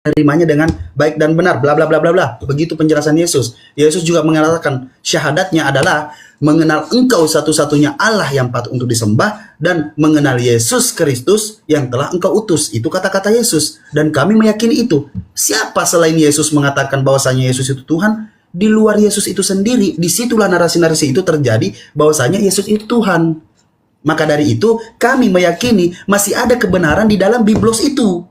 menerimanya dengan baik dan benar, bla bla bla bla bla. Begitu penjelasan Yesus. Yesus juga mengatakan syahadatnya adalah mengenal engkau satu-satunya Allah yang patut untuk disembah dan mengenal Yesus Kristus yang telah engkau utus. Itu kata-kata Yesus dan kami meyakini itu. Siapa selain Yesus mengatakan bahwasanya Yesus itu Tuhan? Di luar Yesus itu sendiri, disitulah narasi-narasi itu terjadi bahwasanya Yesus itu Tuhan. Maka dari itu kami meyakini masih ada kebenaran di dalam Biblos itu.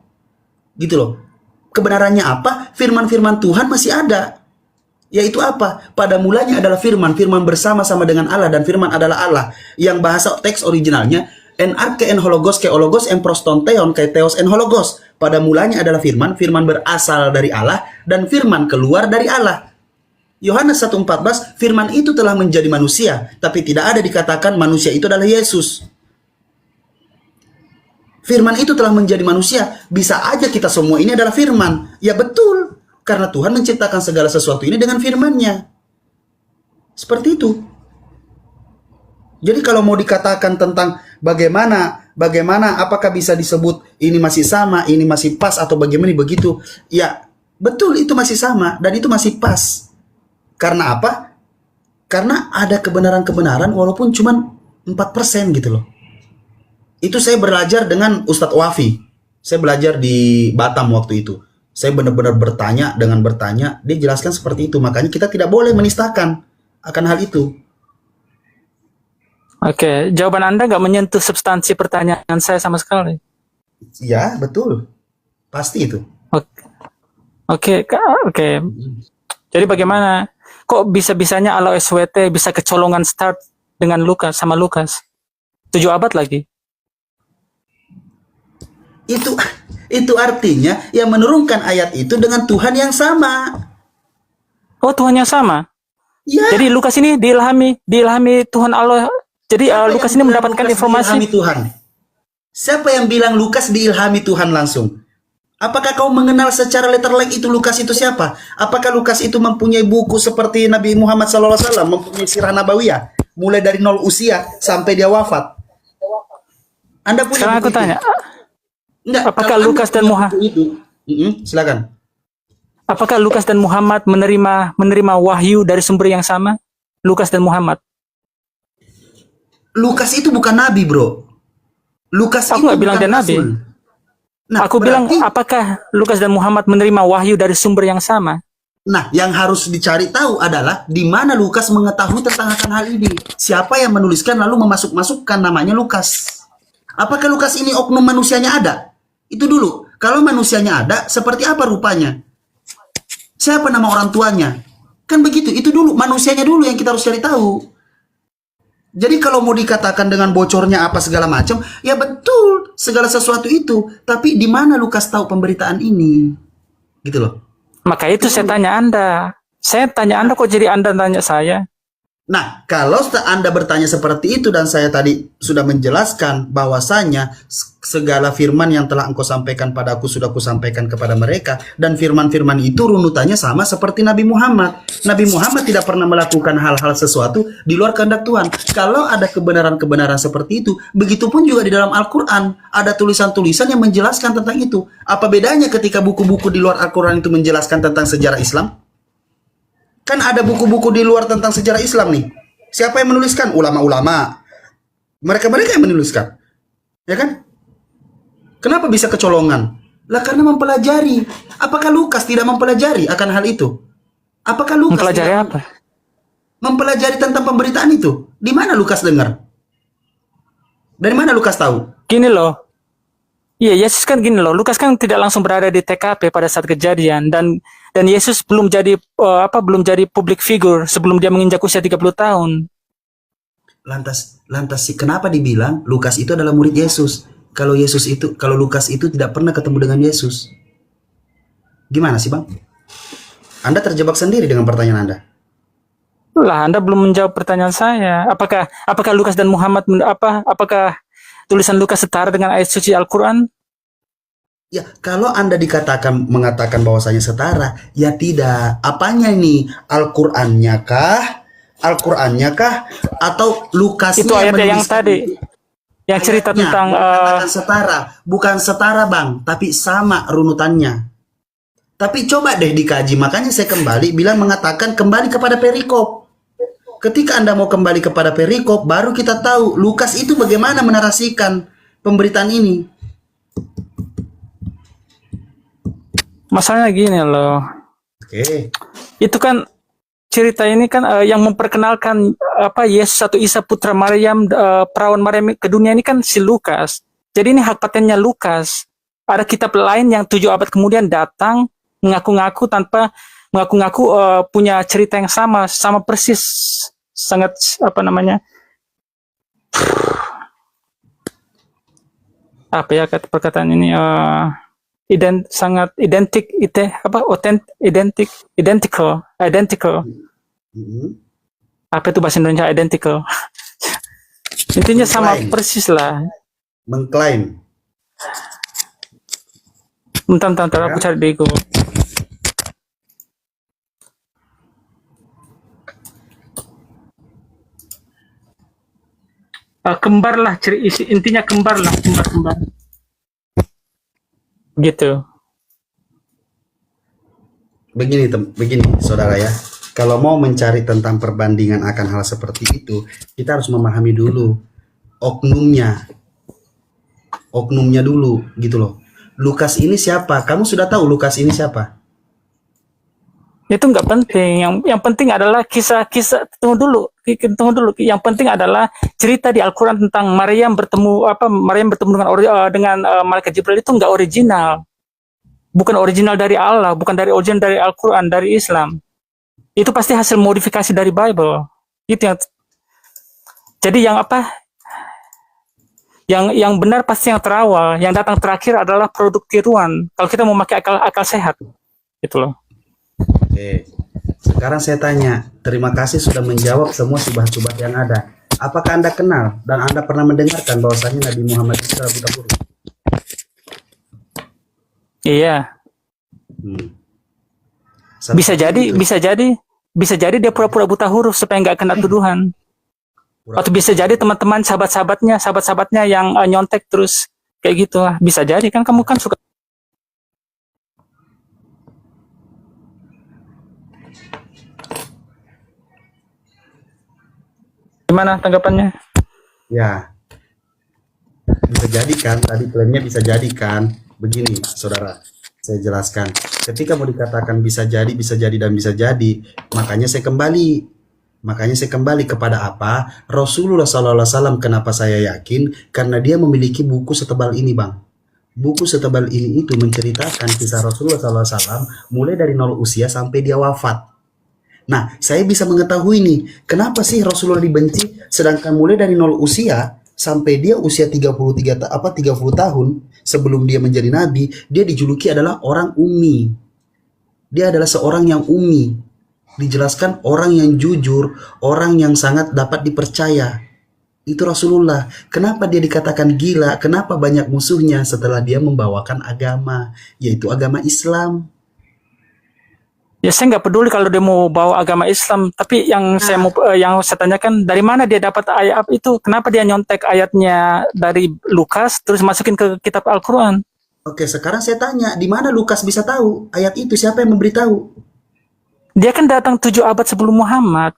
Gitu loh. Kebenarannya apa? Firman-firman Tuhan masih ada. Yaitu apa? Pada mulanya adalah firman. Firman bersama-sama dengan Allah dan firman adalah Allah. Yang bahasa teks originalnya en arche en hologos ke hologos en prostonteon ke theos en hologos. Pada mulanya adalah firman. Firman berasal dari Allah dan firman keluar dari Allah. Yohanes 1:14, firman itu telah menjadi manusia, tapi tidak ada dikatakan manusia itu adalah Yesus. Firman itu telah menjadi manusia. Bisa aja kita semua ini adalah firman. Ya betul. Karena Tuhan menciptakan segala sesuatu ini dengan firman-Nya. Seperti itu. Jadi kalau mau dikatakan tentang bagaimana apakah bisa disebut ini masih sama, ini masih pas atau bagaimana begitu. Ya betul itu masih sama dan itu masih pas. Karena apa? Karena ada kebenaran-kebenaran walaupun cuma 4% gitu loh. Itu saya belajar dengan Ustadz Wafi. Saya belajar di Batam waktu itu. Saya benar-benar bertanya, dia jelaskan seperti itu. Makanya kita tidak boleh menistakan akan hal itu. Oke, jawaban Anda nggak menyentuh substansi pertanyaan saya sama sekali. Ya, betul. Pasti itu. Oke. Jadi bagaimana? Kok bisa-bisanya Allah SWT bisa kecolongan start dengan Lukas sama Lukas? 7 abad lagi. Itu artinya yang menurunkan ayat itu dengan Tuhan yang sama. Oh, Tuhan yang sama? Ya. Jadi Lukas ini diilhami Tuhan Allah. Jadi Lukas ini mendapatkan Lukas informasi. diilhami Tuhan? Siapa yang bilang Lukas diilhami Tuhan langsung? Apakah kau mengenal secara letterlek itu Lukas itu siapa? Apakah Lukas itu mempunyai buku seperti Nabi Muhammad SAW, mempunyai sirah nabawiyah, mulai dari 0 usia sampai dia wafat? Anda punya Sekarang aku buku tanya. Enggak, apakah Lukas dan Muhammad silakan. Apakah Lukas dan Muhammad menerima wahyu dari sumber yang sama? Lukas dan Muhammad. Lukas itu bukan nabi, bro. Lukas aku nggak bilang dia nabi. Nah, aku bilang apakah Lukas dan Muhammad menerima wahyu dari sumber yang sama? Nah, yang harus dicari tahu adalah di mana Lukas mengetahui tentang akan hal ini. Siapa yang menuliskan lalu memasukkan namanya Lukas. Apakah Lukas ini oknum manusianya ada? Itu dulu. Kalau manusianya ada, seperti apa rupanya? Siapa nama orang tuanya? Kan begitu. Itu dulu. Manusianya dulu yang kita harus cari tahu. Jadi kalau mau dikatakan dengan bocornya apa segala macam, ya betul. Segala sesuatu itu. Tapi di mana Lukas tahu pemberitaan ini? Gitu loh. Maka itu saya tanya Anda. Saya tanya Anda kok jadi Anda tanya saya? Nah, kalau Anda bertanya seperti itu dan saya tadi sudah menjelaskan bahwasanya segala firman yang telah engkau sampaikan padaku sudah kusampaikan kepada mereka dan firman-firman itu runutannya sama seperti Nabi Muhammad. Nabi Muhammad tidak pernah melakukan hal-hal sesuatu di luar kehendak Tuhan. Kalau ada kebenaran-kebenaran seperti itu, begitupun juga di dalam Al-Quran ada tulisan-tulisan yang menjelaskan tentang itu. Apa bedanya ketika buku-buku di luar Al-Quran itu menjelaskan tentang sejarah Islam? Kan ada buku-buku di luar tentang sejarah Islam nih. Siapa yang menuliskan? Ulama-ulama. Mereka-mereka yang menuliskan. Ya kan? Kenapa bisa kecolongan? Lah karena mempelajari. Apakah Lukas tidak mempelajari akan hal itu? Apakah Lukas mempelajari apa? Mempelajari tentang pemberitaan itu. Di mana Lukas dengar? Dari mana Lukas tahu? Gini loh. Iya, Yesus kan gini loh. Lukas kan tidak langsung berada di TKP pada saat kejadian dan Yesus belum jadi public figure sebelum dia menginjak usia 30 tahun. Lantas sih kenapa dibilang Lukas itu adalah murid Yesus? Kalau Lukas itu tidak pernah ketemu dengan Yesus. Gimana sih, Bang? Anda terjebak sendiri dengan pertanyaan Anda. Lah, Anda belum menjawab pertanyaan saya. Apakah Lukas dan Muhammad apakah tulisan Lukas setara dengan ayat suci Al-Quran? Ya, kalau Anda mengatakan bahwasanya setara, ya tidak. Apanya ini? Al-Qur'annya kah? Atau Lukasnya? Itu ayatnya yang tadi. Yang cerita tentang setara. Bukan setara, Bang, tapi sama runutannya. Tapi coba deh dikaji, makanya saya kembali bilang mengatakan kembali kepada perikop. Ketika Anda mau kembali kepada perikop, baru kita tahu Lukas itu bagaimana menarasikan pemberitaan ini. Masalahnya gini loh. Oke. Itu kan cerita ini kan yang memperkenalkan Yesus atau Isa putra Maryam, perawan Maryam ke dunia ini kan si Lukas. Jadi ini hak patennya Lukas. Ada kitab lain yang 7 abad kemudian datang mengaku-ngaku punya cerita yang sama persis, sangat perkataan ini sangat identical. Apa itu bahasa Indonesia identical? Intinya sama persis lah. Mengklaim. Bentar, aku cari di Google. Kembar lah, intinya kembar gitu. Begini saudara ya, kalau mau mencari tentang perbandingan akan hal seperti itu, kita harus memahami dulu oknumnya dulu gitu loh. Lukas ini siapa? Kamu sudah tahu Lukas ini siapa? Itu nggak penting. Yang penting adalah kisah. Tunggu dulu. Yang penting adalah cerita di Al-Quran tentang Maryam bertemu dengan malaikat Jibril itu nggak original. Bukan original dari Allah, bukan dari original dari Al-Quran, dari Islam. Itu pasti hasil modifikasi dari Bible. Itu yang. Jadi yang benar pasti yang terawal, yang datang terakhir adalah produk tiruan. Kalau kita mau pakai akal sehat, gitu loh. Oke, sekarang saya tanya, terima kasih sudah menjawab semua subhat-subhat yang ada. Apakah Anda kenal dan Anda pernah mendengarkan bahwasanya Nabi Muhammad itu adalah buta huruf? Iya. Bisa jadi dia pura-pura buta huruf supaya nggak kena tuduhan. Atau bisa jadi teman-teman sahabat-sahabatnya yang nyontek terus kayak gitu lah. Bisa jadi kan, kamu kan suka. Gimana tanggapannya? Ya, bisa jadi kan, tadi klaimnya bisa jadi kan. Begini saudara, saya jelaskan. Ketika mau dikatakan bisa jadi dan bisa jadi, makanya saya kembali kepada apa? Rasulullah SAW. Kenapa saya yakin? Karena dia memiliki buku setebal ini, Bang. Buku setebal ini itu menceritakan kisah Rasulullah SAW mulai dari 0 usia sampai dia wafat. Nah, saya bisa mengetahui nih, kenapa sih Rasulullah dibenci, sedangkan mulai dari 0 usia sampai dia usia 30 tahun sebelum dia menjadi nabi, dia dijuluki adalah orang ummi. Dia adalah seorang yang ummi. Dijelaskan orang yang jujur, orang yang sangat dapat dipercaya. Itu Rasulullah. Kenapa dia dikatakan gila? Kenapa banyak musuhnya setelah dia membawakan agama, yaitu agama Islam? Ya saya nggak peduli kalau dia mau bawa agama Islam, tapi yang saya tanyakan, dari mana dia dapat ayat itu? Kenapa dia nyontek ayatnya dari Lukas terus masukin ke kitab Al-Quran? Oke, sekarang saya tanya, di mana Lukas bisa tahu ayat itu? Siapa yang memberitahu? Dia kan datang 7 abad sebelum Muhammad.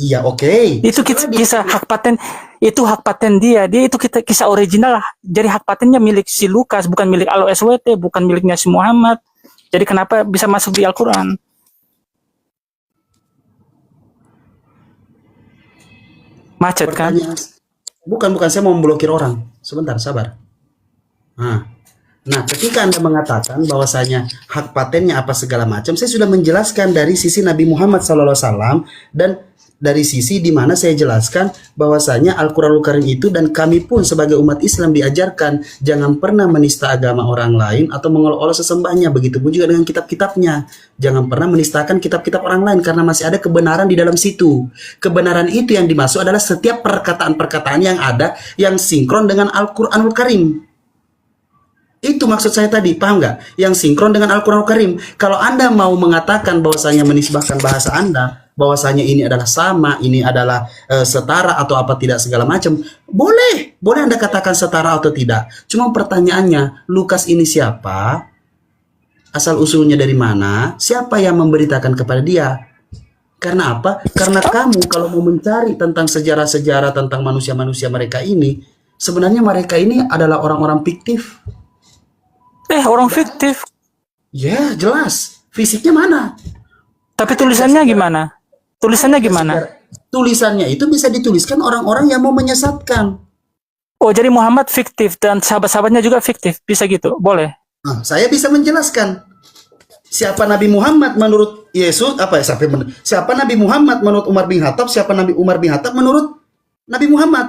Iya, oke. Itu kisah hak paten, itu hak paten dia. Dia itu kisah original. Jadi hak patennya milik si Lukas, bukan milik Al-SWT, bukan miliknya si Muhammad. Jadi kenapa bisa masuk di Al-Quran? Macet kan? Bukan, saya mau memblokir orang. Sebentar, sabar. Nah, ketika Anda mengatakan bahwasanya hak patennya apa segala macam, saya sudah menjelaskan dari sisi Nabi Muhammad SAW dan dari sisi di mana saya jelaskan bahwasanya Al-Qur'anul Karim itu, dan kami pun sebagai umat Islam diajarkan jangan pernah menista agama orang lain atau mengolok-olok sesembahnya. Begitupun juga dengan kitab-kitabnya. Jangan pernah menistakan kitab-kitab orang lain karena masih ada kebenaran di dalam situ. Kebenaran itu yang dimaksud adalah setiap perkataan-perkataan yang ada yang sinkron dengan Al-Qur'anul Karim. Itu maksud saya tadi, paham nggak? Yang sinkron dengan Al-Qur'anul Karim. Kalau Anda mau mengatakan bahwasanya menisbahkan bahasa Anda, bahwasanya ini adalah sama, ini adalah setara atau apa tidak segala macam, boleh Anda katakan setara atau tidak. Cuma pertanyaannya, Lukas ini siapa? asal-usulnya dari mana, siapa yang memberitakan kepada dia. Karena apa? Karena kamu kalau mau mencari tentang sejarah-sejarah tentang manusia-manusia mereka ini, sebenarnya mereka ini adalah orang-orang fiktif. Orang fiktif. Ya, jelas. Fisiknya mana? Tapi tulisannya gimana? Tulisannya gimana? Tulisannya itu bisa dituliskan orang-orang yang mau menyesatkan. Oh, jadi Muhammad fiktif dan sahabat-sahabatnya juga fiktif. Bisa gitu? Boleh. Nah, saya bisa menjelaskan. Siapa Nabi Muhammad menurut Yesus? Siapa Nabi Muhammad menurut Umar bin Khattab? Siapa Nabi Umar bin Khattab menurut Nabi Muhammad?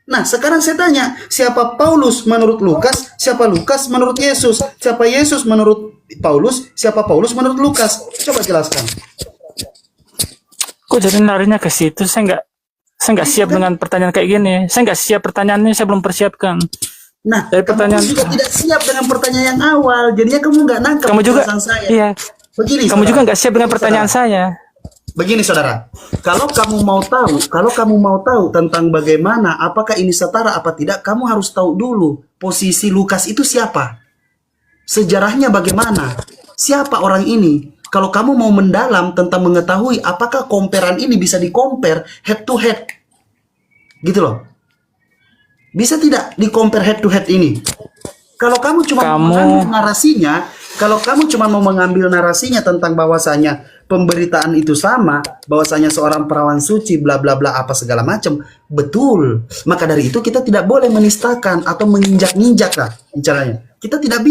Nah, sekarang saya tanya, siapa Paulus menurut Lukas? Siapa Lukas menurut Yesus? Siapa Yesus menurut Paulus? Siapa Paulus menurut Lukas? Coba jelaskan. Kok jadi larinya ke situ? Saya nggak siap dengan pertanyaan kayak gini. Saya nggak siap pertanyaannya. Saya belum persiapkan. Nah, Dari pertanyaan kamu juga tidak siap dengan pertanyaan yang awal. Jadinya kamu nggak nangkep kamu juga, penjelasan saya. iya. Begini, Kamu saudara. juga nggak siap dengan pertanyaan saya. Begini, saudara. Kalau kamu mau tahu tentang bagaimana apakah ini setara apa tidak, kamu harus tahu dulu posisi Lukas itu siapa. Sejarahnya bagaimana? Siapa orang ini? Kalau kamu mau mendalam tentang mengetahui apakah comparean ini bisa di-compare head to head. Gitu loh. Bisa tidak di-compare head to head ini? Kalau kamu cuma mau mengambil narasinya tentang bahwasanya pemberitaan itu sama, bahwasanya seorang perawan suci bla bla bla apa segala macam, betul. Maka dari itu kita tidak boleh menistakan atau menginjak-injak lah caranya. Kita tidak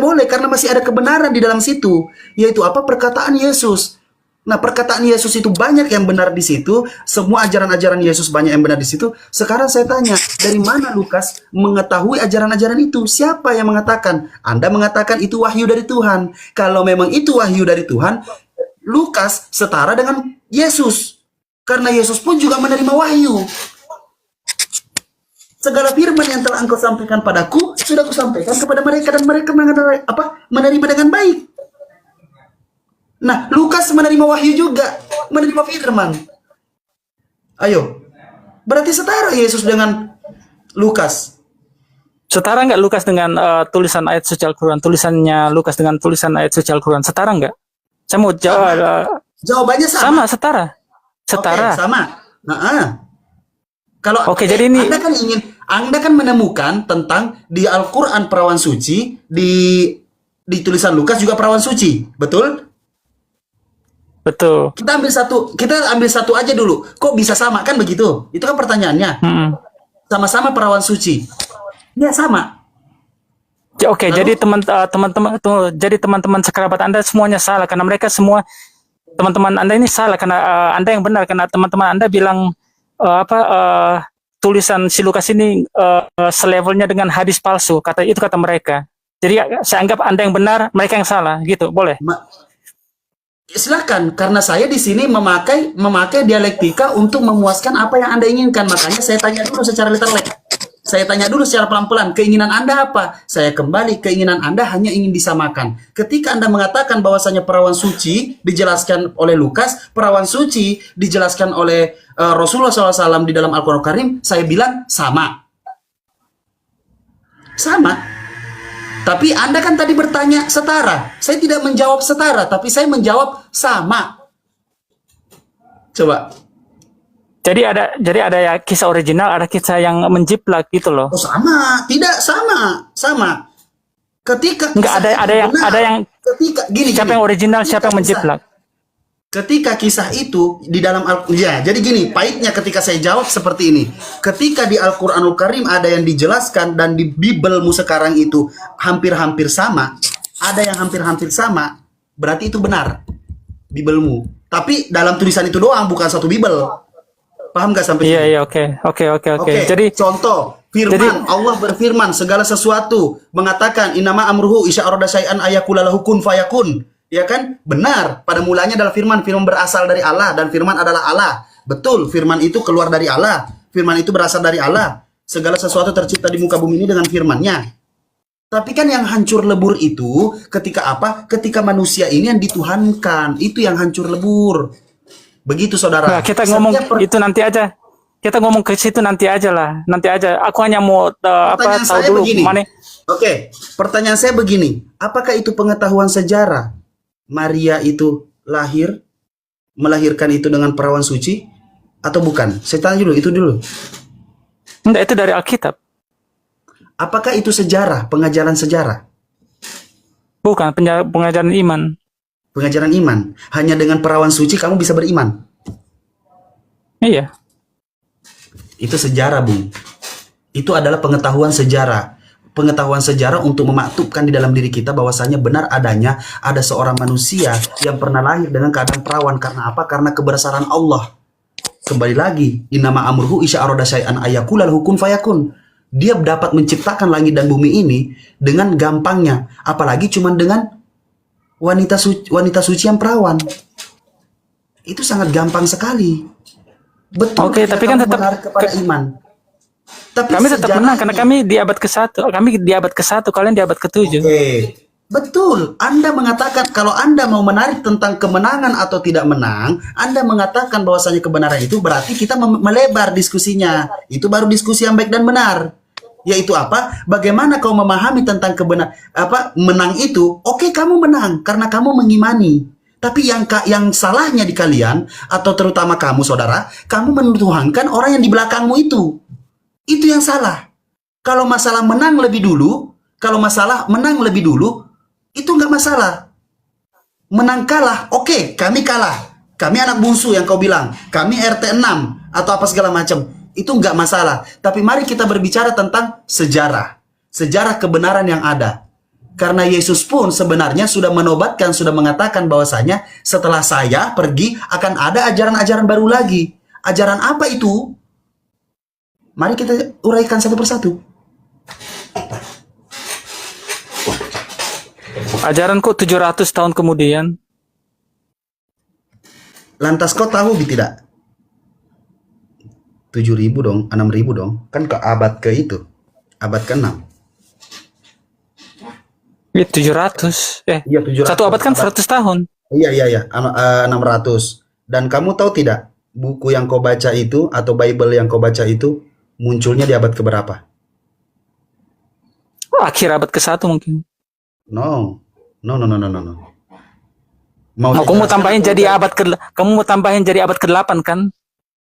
boleh karena masih ada kebenaran di dalam situ, yaitu apa? Perkataan Yesus. Nah, perkataan Yesus itu banyak yang benar di situ. Semua ajaran-ajaran Yesus banyak yang benar di situ. Sekarang saya tanya, dari mana Lukas mengetahui ajaran-ajaran itu? Siapa yang mengatakan? Anda mengatakan itu wahyu dari Tuhan. Kalau memang itu wahyu dari Tuhan, Lukas setara dengan Yesus. Karena Yesus pun juga menerima wahyu. Segala firman yang telah engkau sampaikan padaku, sudah kusampaikan kepada mereka dan mereka menerima dengan baik. Nah, Lukas menerima wahyu juga, menerima firman. Ayo, berarti setara Yesus dengan Lukas. Setara nggak Lukas dengan tulisan ayat suci Al-Quran? Tulisannya Lukas dengan tulisan ayat suci Al-Quran. Setara nggak? Saya mau jawab. Jawabannya sama. Sama, setara. Setara. Oke, sama. Kalau jadi ini Anda kan menemukan tentang di Al-Quran perawan suci, di tulisan Lukas juga perawan suci, betul? Betul. Kita ambil satu aja dulu. Kok bisa sama kan begitu? Itu kan pertanyaannya. Sama-sama perawan suci. Ya sama. Oke, jadi teman-teman sekerabat Anda semuanya salah karena mereka semua teman-teman Anda ini salah karena Anda yang benar karena teman-teman Anda bilang tulisan si Lukas ini selevelnya dengan hadis palsu. Kata mereka. Jadi saya anggap Anda yang benar, mereka yang salah, gitu. Boleh? Silakan, karena saya di sini memakai dialektika untuk memuaskan apa yang Anda inginkan. Makanya saya tanya dulu secara literal. Saya tanya dulu secara pelan-pelan, keinginan Anda apa? Saya kembali, keinginan Anda hanya ingin disamakan. Ketika Anda mengatakan bahwasanya perawan suci dijelaskan oleh Lukas, perawan suci dijelaskan oleh Rasulullah SAW di dalam Al-Quran Karim, saya bilang sama. Sama. Tapi Anda kan tadi bertanya setara. Saya tidak menjawab setara, tapi saya menjawab sama. Coba. Jadi ada ya kisah original, ada kisah yang menjiplak gitu loh. Oh, sama. Tidak sama. Ketika enggak ada yang ketika gini. Siapa yang original, siapa yang menjiplak? Ketika kisah itu di dalam jadi gini, pahitnya ketika saya jawab seperti ini. Ketika di Al-Qur'anul Karim ada yang dijelaskan dan di Bibelmu sekarang itu hampir-hampir sama, ada yang hampir-hampir sama, berarti itu benar Bibelmu. Tapi dalam tulisan itu doang, bukan satu Bibel. Paham gak sampai sini? Iya, oke. Jadi contoh firman Allah berfirman segala sesuatu mengatakan innama amruhu isya arada syai'an ayakula lahu kun fayakun. Ya kan? Benar. Pada mulanya adalah firman berasal dari Allah dan firman adalah Allah. Betul, firman itu keluar dari Allah. Firman itu berasal dari Allah. Segala sesuatu tercipta di muka bumi ini dengan firman-Nya. Tapi kan yang hancur lebur itu ketika apa? Ketika manusia ini yang dituhankan, itu yang hancur lebur. Begitu, saudara. Nah, kita ngomong itu nanti aja. kita ngomong ke situ nanti aja lah. Nanti aja. Aku hanya mau Pertanyaan tahu saya dulu begini. mana. Oke, pertanyaan saya begini. Apakah itu pengetahuan sejarah? Maria itu melahirkan itu dengan perawan suci? Atau bukan? Saya tanya dulu, itu dulu. Enggak, itu dari Alkitab. Apakah itu sejarah, pengajaran sejarah? Bukan pengajaran iman. Pengajaran iman. Hanya dengan perawan suci kamu bisa beriman. Iya. Itu sejarah, Bung. Itu adalah pengetahuan sejarah. Pengetahuan sejarah untuk memaktubkan di dalam diri kita bahwasanya benar adanya ada seorang manusia yang pernah lahir dengan keadaan perawan. Karena apa? Karena kebesaran Allah. Kembali lagi, innama amruhu isya aroda syai'an ayakulal hukum fayakun. Dia dapat menciptakan langit dan bumi ini dengan gampangnya, apalagi cuman dengan wanita suci yang perawan. Itu sangat gampang sekali. Betul. Oke, tapi kan tetap menarik kepada iman. Tapi kami tetap menang karena sejarahnya- kami di abad ke-1. Kami di abad ke-1, kalian di abad ke-7. Oke. Betul, Anda mengatakan kalau Anda mau menarik tentang kemenangan atau tidak menang, Anda mengatakan bahwasanya kebenaran itu berarti kita melebar diskusinya. Itu baru diskusi yang baik dan benar. Yaitu apa? Bagaimana kau memahami tentang menang itu? Oke, kamu menang karena kamu mengimani. Tapi yang salahnya di kalian atau terutama kamu saudara, kamu menuhankan orang yang di belakangmu itu. Itu yang salah. Kalau masalah menang lebih dulu, itu nggak masalah. Menang kalah, oke, kami kalah. Kami anak bungsu yang kau bilang. Kami RT 6 atau apa segala macam. Itu nggak masalah. Tapi mari kita berbicara tentang sejarah. Sejarah kebenaran yang ada. Karena Yesus pun sebenarnya sudah menobatkan, sudah mengatakan bahwasanya setelah saya pergi akan ada ajaran-ajaran baru lagi. Ajaran apa itu? Mari kita uraikan satu persatu. Ajaranku 700 tahun kemudian. Lantas kau tahu tidak? 7.000 dong, 6.000 dong. Kan ke abad ke itu. Abad ke-6. Iya, 700. Iya, 700. Satu abad kan 100 tahun. Iya. 600. Dan kamu tahu tidak? Buku yang kau baca itu atau Bible yang kau baca itu munculnya di abad keberapa? Akhir abad ke-1 mungkin. No. Kamu mau tambahin jadi abad ke-8 kan?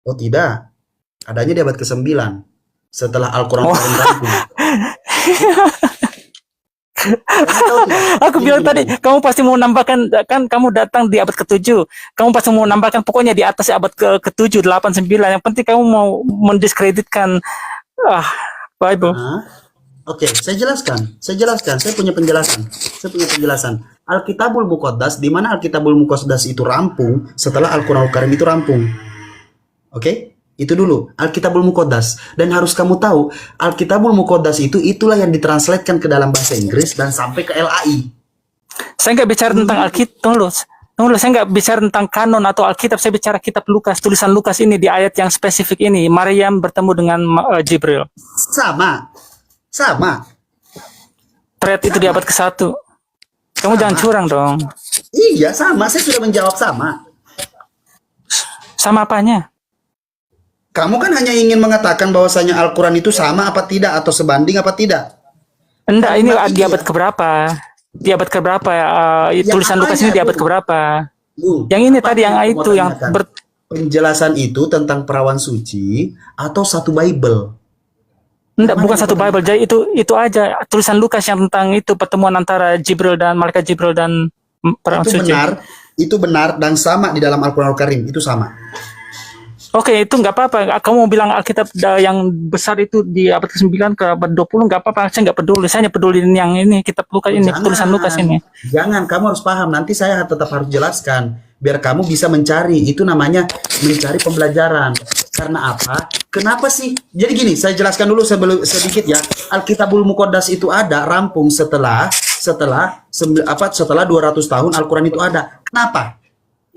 Oh tidak. Adanya di abad ke-9. Setelah Al-Quran rampung. Aku bilang tadi, kamu pasti mau nambahkan, kan kamu datang di abad ke-7. Kamu pasti mau nambahkan pokoknya di atas abad ke-7, 8, 9. Yang penting kamu mau mendiskreditkan Bible. Oke, saya jelaskan. Saya punya penjelasan. Alkitabul Muqaddas, di mana Alkitabul Muqaddas itu rampung setelah Al-Qur'anul Karim itu rampung. Oke? Itu dulu, Alkitabul Muqaddas. Dan harus kamu tahu, Alkitabul Muqaddas itulah yang ditranslatekan ke dalam bahasa Inggris dan sampai ke LAI. Saya nggak bicara tentang Alkitab, tunggu, saya nggak bicara tentang kanon atau Alkitab, saya bicara kitab Lukas, tulisan Lukas ini di ayat yang spesifik ini, Maryam bertemu dengan Jibril. Sama. Thread itu di abad ke-1. Kamu jangan curang dong. Iya, sama. Saya sudah menjawab sama. Sama apanya? Kamu kan hanya ingin mengatakan bahwasanya Al-Quran itu sama apa tidak atau sebanding apa tidak. Enggak, ini di abad keberapa? Di abad keberapa? Tulisan Lukas ini di abad keberapa? Yang ini tadi yang itu yang penjelasan itu tentang perawan suci atau satu Bible. Enggak, bukan satu Bible. Jadi itu aja tulisan Lukas yang tentang itu pertemuan antara malaikat Jibril dan perawan suci. Itu benar dan sama di dalam Al-Qur'anul Karim, itu sama. Oke, itu nggak apa-apa. Kamu mau bilang Alkitab yang besar itu di abad ke-9 ke abad 20 nggak apa-apa. Saya nggak peduli. Saya hanya peduli yang ini, kitab Lukas ini, tulisan Lukas ini. Jangan, kamu harus paham. Nanti saya tetap harus jelaskan biar kamu bisa mencari. Itu namanya mencari pembelajaran. Karena apa? Kenapa sih? Jadi gini, saya jelaskan dulu sedikit ya. Alkitabul Muqaddas itu ada rampung setelah 200 tahun Al-Quran itu ada. Kenapa?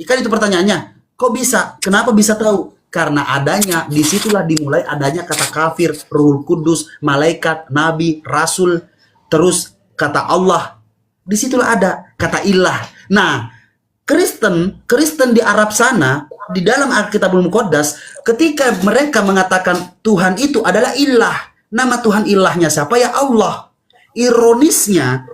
Kan itu pertanyaannya. Kok bisa? Kenapa bisa tahu? Karena adanya, disitulah dimulai adanya kata kafir, Ruhul Kudus, malaikat, nabi, rasul, terus kata Allah. Disitulah ada kata ilah. Nah, Kristen di Arab sana di dalam Alkitabul Muqaddas, ketika mereka mengatakan Tuhan itu adalah ilah, nama Tuhan ilahnya siapa? Ya Allah. Ironisnya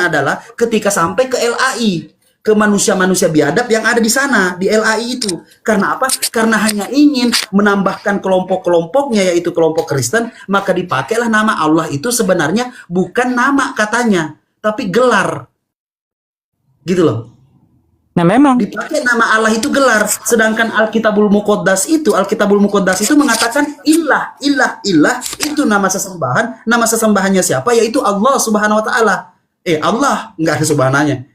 adalah ketika sampai ke LAI, ke manusia-manusia biadab yang ada di sana, di LAI itu. Karena apa? Karena hanya ingin menambahkan kelompok-kelompoknya, yaitu kelompok Kristen, maka dipakailah nama Allah itu sebenarnya bukan nama katanya, tapi gelar. Gitu loh. Nah memang. Dipakai nama Allah itu gelar, sedangkan Alkitabul Muqaddas itu mengatakan ilah itu nama sesembahan. Nama sesembahannya siapa? Yaitu Allah Subhanahu wa taala. Allah, nggak ada subhananya.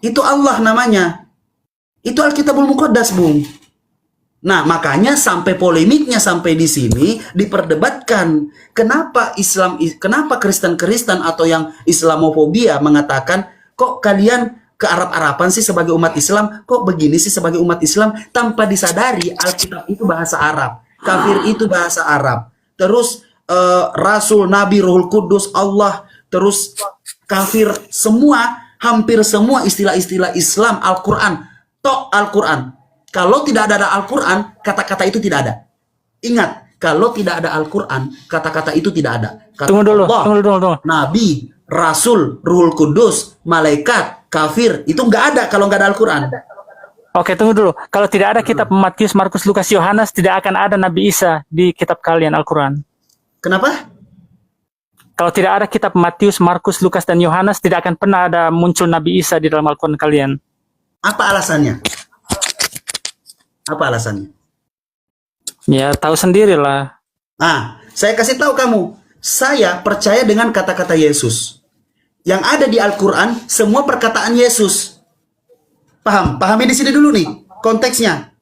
Itu Allah namanya. Itu Alkitabul Muqaddas, Bung. Nah, makanya sampai polemiknya sampai di sini diperdebatkan. Kenapa Kristen-Kristen atau yang Islamofobia mengatakan, kok kalian ke Arab-Araban sih sebagai umat Islam, kok begini sih sebagai umat Islam, tanpa disadari Alkitab itu bahasa Arab, kafir itu bahasa Arab, terus Rasul, Nabi, Ruhul Kudus, Allah, terus kafir semua, hampir semua istilah-istilah Islam, Al-Quran, Al-Quran. Kalau tidak ada Al-Quran, kata-kata itu tidak ada. Ingat, kalau tidak ada Al-Quran, kata-kata itu tidak ada. Kata Tunggu dulu. Nabi, Rasul, Ruhul Kudus, malaikat, kafir, itu nggak ada kalau nggak ada Al-Quran. Oke, tunggu dulu. Kalau tidak ada kitab Matius, Markus, Lukas, Yohanes, tidak akan ada Nabi Isa di kitab kalian Al-Quran. Kenapa? Kalau tidak ada kitab Matius, Markus, Lukas, dan Yohanes, tidak akan pernah ada muncul Nabi Isa di dalam Al-Quran kalian. Apa alasannya? Apa alasannya? Ya, tahu sendirilah. Saya kasih tahu kamu. Saya percaya dengan kata-kata Yesus. Yang ada di Al-Quran, semua perkataan Yesus. Pahami di sini dulu nih, konteksnya.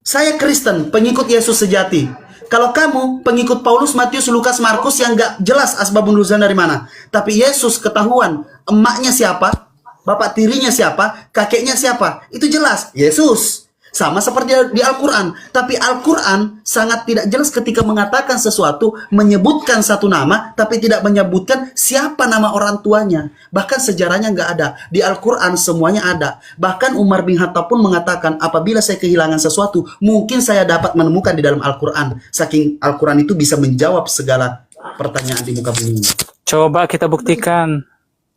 Saya Kristen, pengikut Yesus sejati. Kalau kamu pengikut Paulus, Matius, Lukas, Markus yang gak jelas asbabun nuzul dari mana. Tapi Yesus ketahuan, emaknya siapa, bapak tirinya siapa, kakeknya siapa. Itu jelas, Yesus. Sama seperti di Al-Quran. Tapi Al-Quran sangat tidak jelas ketika mengatakan sesuatu, menyebutkan satu nama, tapi tidak menyebutkan siapa nama orang tuanya. Bahkan sejarahnya nggak ada. Di Al-Quran semuanya ada. Bahkan Umar bin Khattab pun mengatakan, apabila saya kehilangan sesuatu, mungkin saya dapat menemukan di dalam Al-Quran. Saking Al-Quran itu bisa menjawab segala pertanyaan di muka bumi ini. Coba kita buktikan.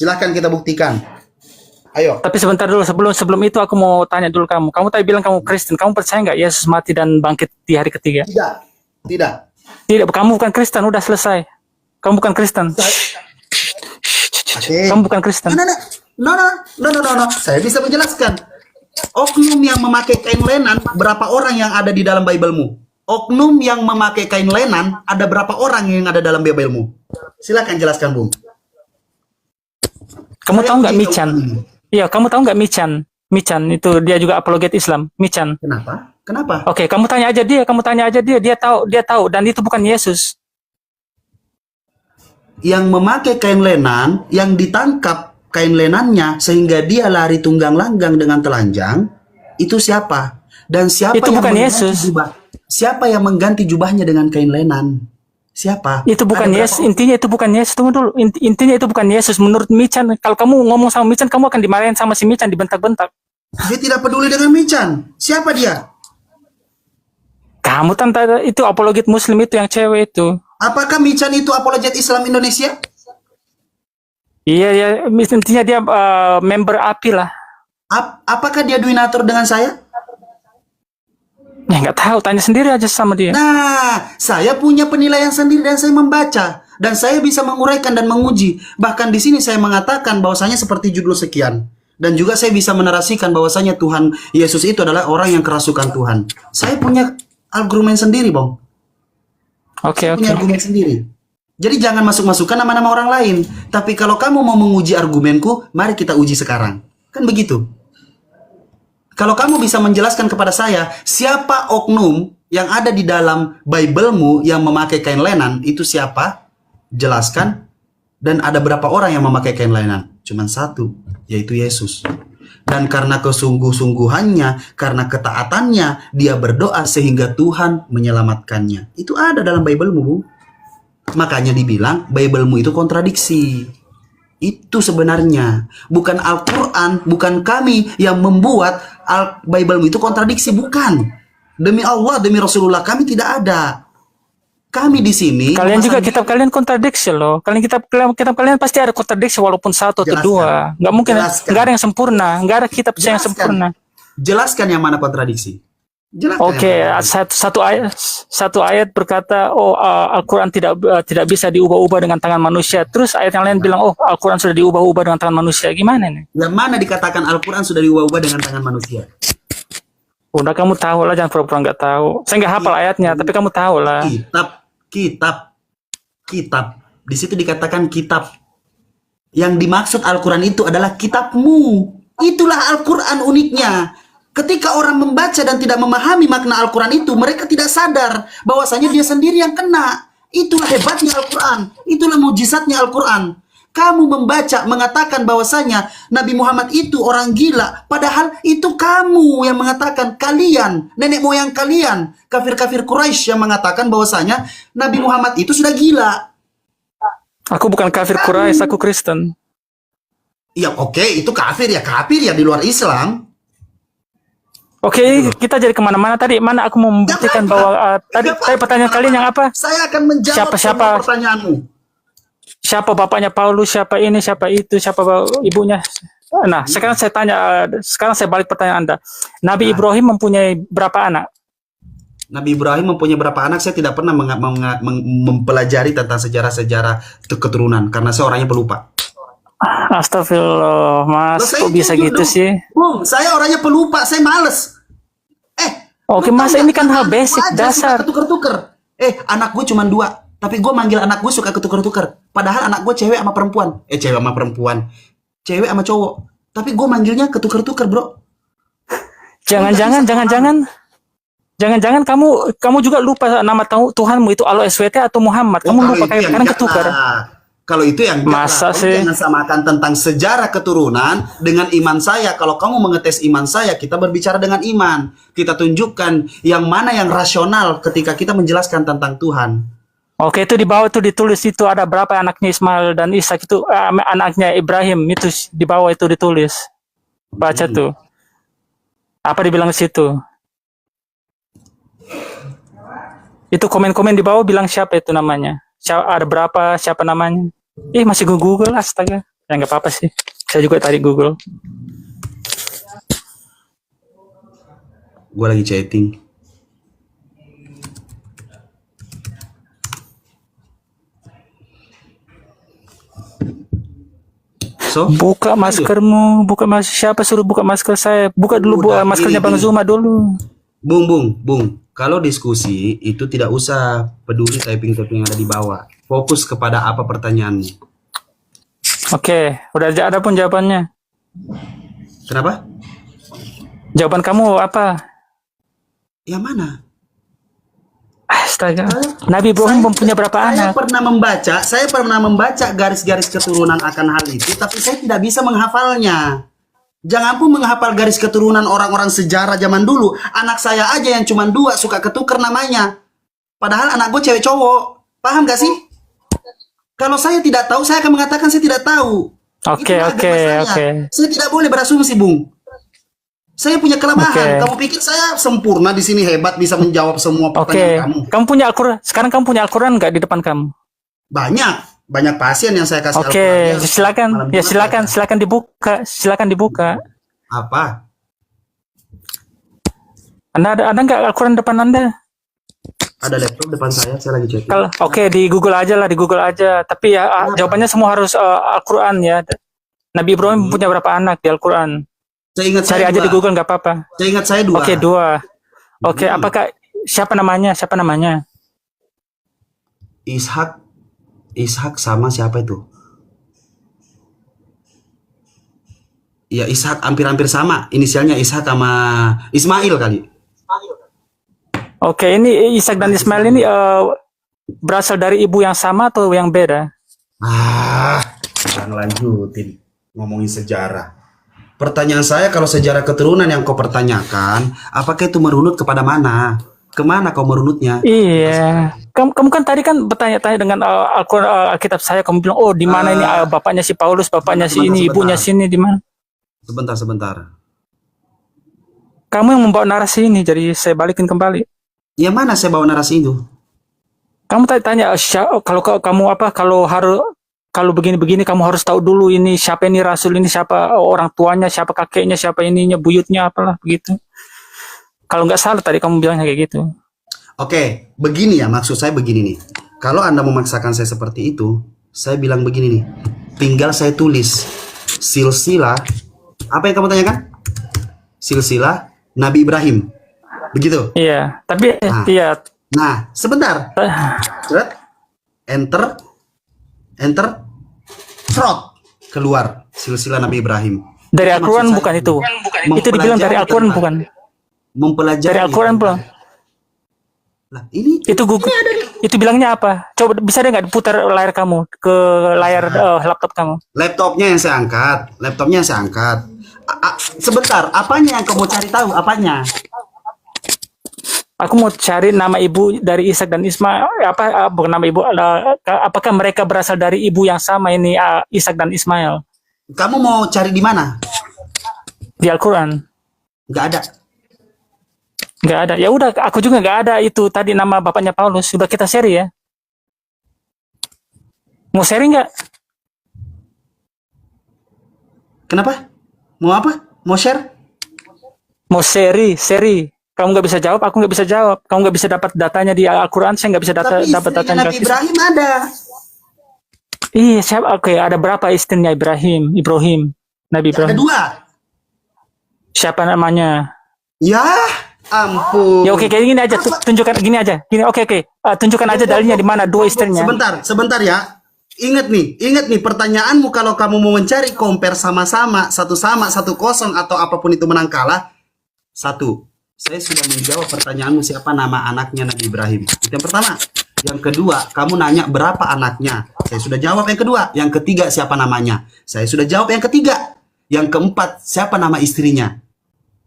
Silahkan kita buktikan. Ayo. Tapi sebentar dulu, sebelum itu aku mau tanya dulu kamu. Kamu tadi bilang kamu Kristen. Kamu percaya nggak Yesus mati dan bangkit di hari ketiga? Tidak. Kamu bukan Kristen. Udah selesai. Kamu bukan Kristen. Okay. Kamu bukan Kristen. No. Saya bisa menjelaskan. Oknum yang memakai kain lenan, berapa orang yang ada di dalam Biblemu? Oknum yang memakai kain lenan, ada berapa orang yang ada dalam Biblemu? Silakan jelaskan, Bung. Kamu tahu nggak Michan? Iya, kamu tahu nggak Michan? Michan itu dia juga apologet Islam. Michan. Kenapa? Oke, kamu tanya aja dia. Dia tahu. Dan itu bukan Yesus. Yang memakai kain lenan, yang ditangkap kain lenannya sehingga dia lari tunggang langgang dengan telanjang, itu siapa? Dan siapa itu yang bukan Yesus? Siapa yang mengganti jubahnya dengan kain lenan? Siapa? Itu bukan Yesus. Intinya itu bukan Yesus. Tunggu dulu. Intinya itu bukan Yesus. Menurut Michan, kalau kamu ngomong sama Michan, kamu akan dimarahin sama si Michan, dibentak-bentak. Dia tidak peduli dengan Michan. Siapa dia? Kamu tante itu apologet Muslim itu yang cewek itu. Apakah Michan itu apologet Islam Indonesia? Iya. Intinya dia member API lah. Apakah dia donatur dengan saya? Ya nggak tahu, tanya sendiri aja sama dia. Nah, saya punya penilaian sendiri dan saya membaca dan saya bisa menguraikan dan menguji. Bahkan di sini saya mengatakan bahwasanya seperti judul sekian. Dan juga saya bisa menarasikan bahwasanya Tuhan Yesus itu adalah orang yang kerasukan Tuhan. Saya punya argumen sendiri, Bang. Oke. Punya argumen sendiri. Jadi jangan masuk-masukkan nama-nama orang lain. Tapi kalau kamu mau menguji argumenku, mari kita uji sekarang. Kan begitu. Kalau kamu bisa menjelaskan kepada saya, siapa oknum yang ada di dalam Biblemu yang memakai kain lenan, itu siapa? Jelaskan. Dan ada berapa orang yang memakai kain lenan? Cuman satu, yaitu Yesus. Dan karena kesungguh-sungguhannya, karena ketaatannya, dia berdoa sehingga Tuhan menyelamatkannya. Itu ada dalam Biblemu, Bu. Makanya dibilang Biblemu itu kontradiksi. Itu sebenarnya. Bukan Al-Quran, bukan kami yang membuat Bible itu kontradiksi. Bukan. Demi Allah, demi Rasulullah, kami tidak ada. Kami di sini. Kalian juga kitab kalian kontradiksi loh. Kitab kalian pasti ada kontradiksi walaupun satu atau Jelaskan. dua. Nggak mungkin, Jelaskan. nggak ada yang sempurna. Nggak ada kitab yang Jelaskan. sempurna. Jelaskan yang mana kontradiksi. Jelaskan Oke, yang mana. satu ayat berkata, oh Al-Quran tidak bisa diubah-ubah dengan tangan manusia. Terus ayat yang lain bilang, oh Al-Quran sudah diubah-ubah dengan tangan manusia. Gimana nih? Yang mana dikatakan Al-Quran sudah diubah-ubah dengan tangan manusia? Udah kamu tahu lah, jangan pura-pura nggak tahu. Saya nggak hafal ayatnya, tapi kamu tahu lah. Kitab. Di situ dikatakan kitab. Yang dimaksud Al-Quran itu adalah kitabmu. Itulah Al-Quran uniknya. Ketika orang membaca dan tidak memahami makna Al-Quran itu, mereka tidak sadar bahwasanya dia sendiri yang kena. Itulah hebatnya Al-Quran. Itulah mujizatnya Al-Quran. Kamu membaca mengatakan bahwasanya Nabi Muhammad itu orang gila. Padahal itu kamu yang mengatakan, kalian, nenek moyang kalian, kafir-kafir Quraisy yang mengatakan bahwasanya Nabi Muhammad itu sudah gila. Aku bukan kafir Quraisy, aku Kristen. Ya oke, itu kafir ya di luar Islam. Oke, kita jadi kemana-mana tadi. Mana aku mau membuktikan bahwa tadi pertanyaan kalian yang apa? Saya akan menjawab semua pertanyaanmu. Siapa bapaknya Paulus? Siapa ini? Siapa itu? Siapa ibunya? Nah, sekarang saya tanya. Sekarang saya balik pertanyaan Anda. Nabi Ibrahim mempunyai berapa anak? Nabi Ibrahim mempunyai berapa anak? Saya tidak pernah mempelajari tentang sejarah-sejarah keturunan karena saya orangnya pelupa. Astagfirullah, Mas, kok bisa gitu sih? Bung, saya orangnya pelupa, saya males. Oke, Mas, ini kan hal basic, dasar. Ketuker-tuker. Anak gue cuma 2, tapi gue manggil anak gue suka ketuker-tuker. Padahal anak gue cewek sama perempuan. Cewek sama cowok. Tapi gue manggilnya ketuker-tuker, bro. Jangan-jangan kamu juga lupa nama Tuhanmu itu Allah SWT atau Muhammad. Kamu lupa kayak kadang ketukar. Kalau itu yang masa sih? Jangan samakan tentang sejarah keturunan dengan iman saya. Kalau kamu mengetes iman saya, kita berbicara dengan iman. Kita tunjukkan yang mana yang rasional ketika kita menjelaskan tentang Tuhan. Oke, itu di bawah itu ditulis itu ada berapa anaknya Ismail dan Ishak itu anaknya Ibrahim itu di bawah itu ditulis. Baca tuh. Apa dibilang di situ? Itu komen-komen di bawah bilang siapa itu namanya? Ada berapa, siapa namanya? Masih Google, astaga. Ya nggak apa-apa sih. Saya juga tadi Google. Gue lagi chatting. So, buka maskermu, siapa suruh buka masker saya? Buka dulu maskernya Bang Zuma dulu. Bung. Kalau diskusi itu tidak usah peduli typing-typing yang ada di bawah. Fokus kepada apa pertanyaanmu. Oke, udah ada pun jawabannya. Kenapa? Jawaban kamu apa? Yang mana? Astaga. Nabi Ibrahim mempunyai berapa anak? Saya pernah membaca garis-garis keturunan akan hal itu, tapi saya tidak bisa menghafalnya. Jangan pun menghafal garis keturunan orang-orang sejarah zaman dulu. Anak saya aja yang cuma 2 suka ketuker namanya. Padahal anak gue cewek cowok. Paham gak sih? Kalau saya tidak tahu, saya akan mengatakan saya tidak tahu. Oke. Saya tidak boleh berasumsi, Bung. Saya punya kelemahan. Kamu pikir saya sempurna di sini hebat bisa menjawab semua pertanyaan kamu? Kamu punya Al-Quran. Sekarang kamu punya Al-Quran nggak di depan kamu? Banyak pasien yang saya kasih Al-Quran. Silakan dibuka. Apa? Anda ada nggak Al-Quran depan Anda? Ada laptop depan saya lagi chatting. Di Google aja. Tapi ya jawabannya semua harus Al-Quran ya. Nabi Ibrahim punya berapa anak di Al-Quran? Cari aja di Google nggak apa-apa. Saya ingat saya 2. Oke, 2. Oke, apakah siapa namanya? Ishak sama siapa itu? Ya Ishak hampir-hampir sama. Inisialnya Ishak sama Ismail kali. Oke, ini Ishak dan Ismail ini berasal dari ibu yang sama atau yang beda? Jangan lanjutin ngomongin sejarah. Pertanyaan saya, kalau sejarah keturunan yang kau pertanyakan, apakah itu merunut kepada mana? Kemana kau merunutnya? Iya. Kamu kan tadi kan bertanya-tanya dengan Alkitab saya, kamu bilang, oh di mana ini bapaknya si Paulus, bapaknya si ini, ibunya sini di mana? Sebentar. Kamu yang membawa narasi ini, jadi saya balikin kembali. Yang mana saya bawa narasi itu? Kamu tanya kalau kamu kalau begini-begini kamu harus tahu dulu ini siapa ini rasul ini, siapa orang tuanya, siapa kakeknya, siapa ininya, buyutnya apalah begitu. Kalau nggak salah tadi kamu bilangnya kayak gitu. Oke, begini ya, maksud saya begini nih. Kalau Anda memaksakan saya seperti itu, saya bilang begini nih. Tinggal saya tulis silsilah, apa yang kamu tanyakan? Silsilah Nabi Ibrahim. Begitu? Iya, tapi iya. Nah, sebentar. Enter. Trot. Keluar silsilah Nabi Ibrahim. Dari Al-Quran bukan itu. Itu dibilang dari Al-Quran bukan. Mempelajari. Dari Al-Quran bukan. Lah, ini itu bilangnya apa? Coba bisa deh nggak diputar layar kamu ke layar laptop kamu? Laptopnya yang saya angkat. Sebentar, apanya yang kamu cari tahu? Apanya? Aku mau cari nama ibu dari Ishak dan Ismail. Bukan nama ibu. Apakah mereka berasal dari ibu yang sama ini, Ishak dan Ismail? Kamu mau cari di mana? Di Al-Quran. Nggak ada. Nggak ada. Ya udah, aku juga nggak ada itu tadi nama bapaknya Paulus. Sudah kita share ya. Mau sharing nggak? Kenapa? Mau apa? Mau share? Mau seri. Kamu nggak bisa jawab, aku nggak bisa jawab. Kamu nggak bisa dapat datanya di Al-Quran, saya nggak bisa dapat datanya. Nabi Ibrahim ada. Iya, siapa? Oke, ada berapa istrinya Ibrahim? Nabi Ibrahim. Ada 2. Siapa namanya? Ya, ampun. Ya oke, kayak gini aja, tunjukkan gini aja. Oke. Tunjukkan aja dalilnya di mana 2 istrinya. Sebentar ya. Ingat nih pertanyaanmu kalau kamu mau mencari compare sama-sama, 1-0 atau apapun itu menang kalah. 1. Saya sudah menjawab pertanyaanmu siapa nama anaknya Nabi Ibrahim. Itu yang pertama. Yang kedua, kamu nanya berapa anaknya. Saya sudah jawab yang kedua. Yang ketiga, siapa namanya. Saya sudah jawab yang ketiga. Yang keempat, siapa nama istrinya.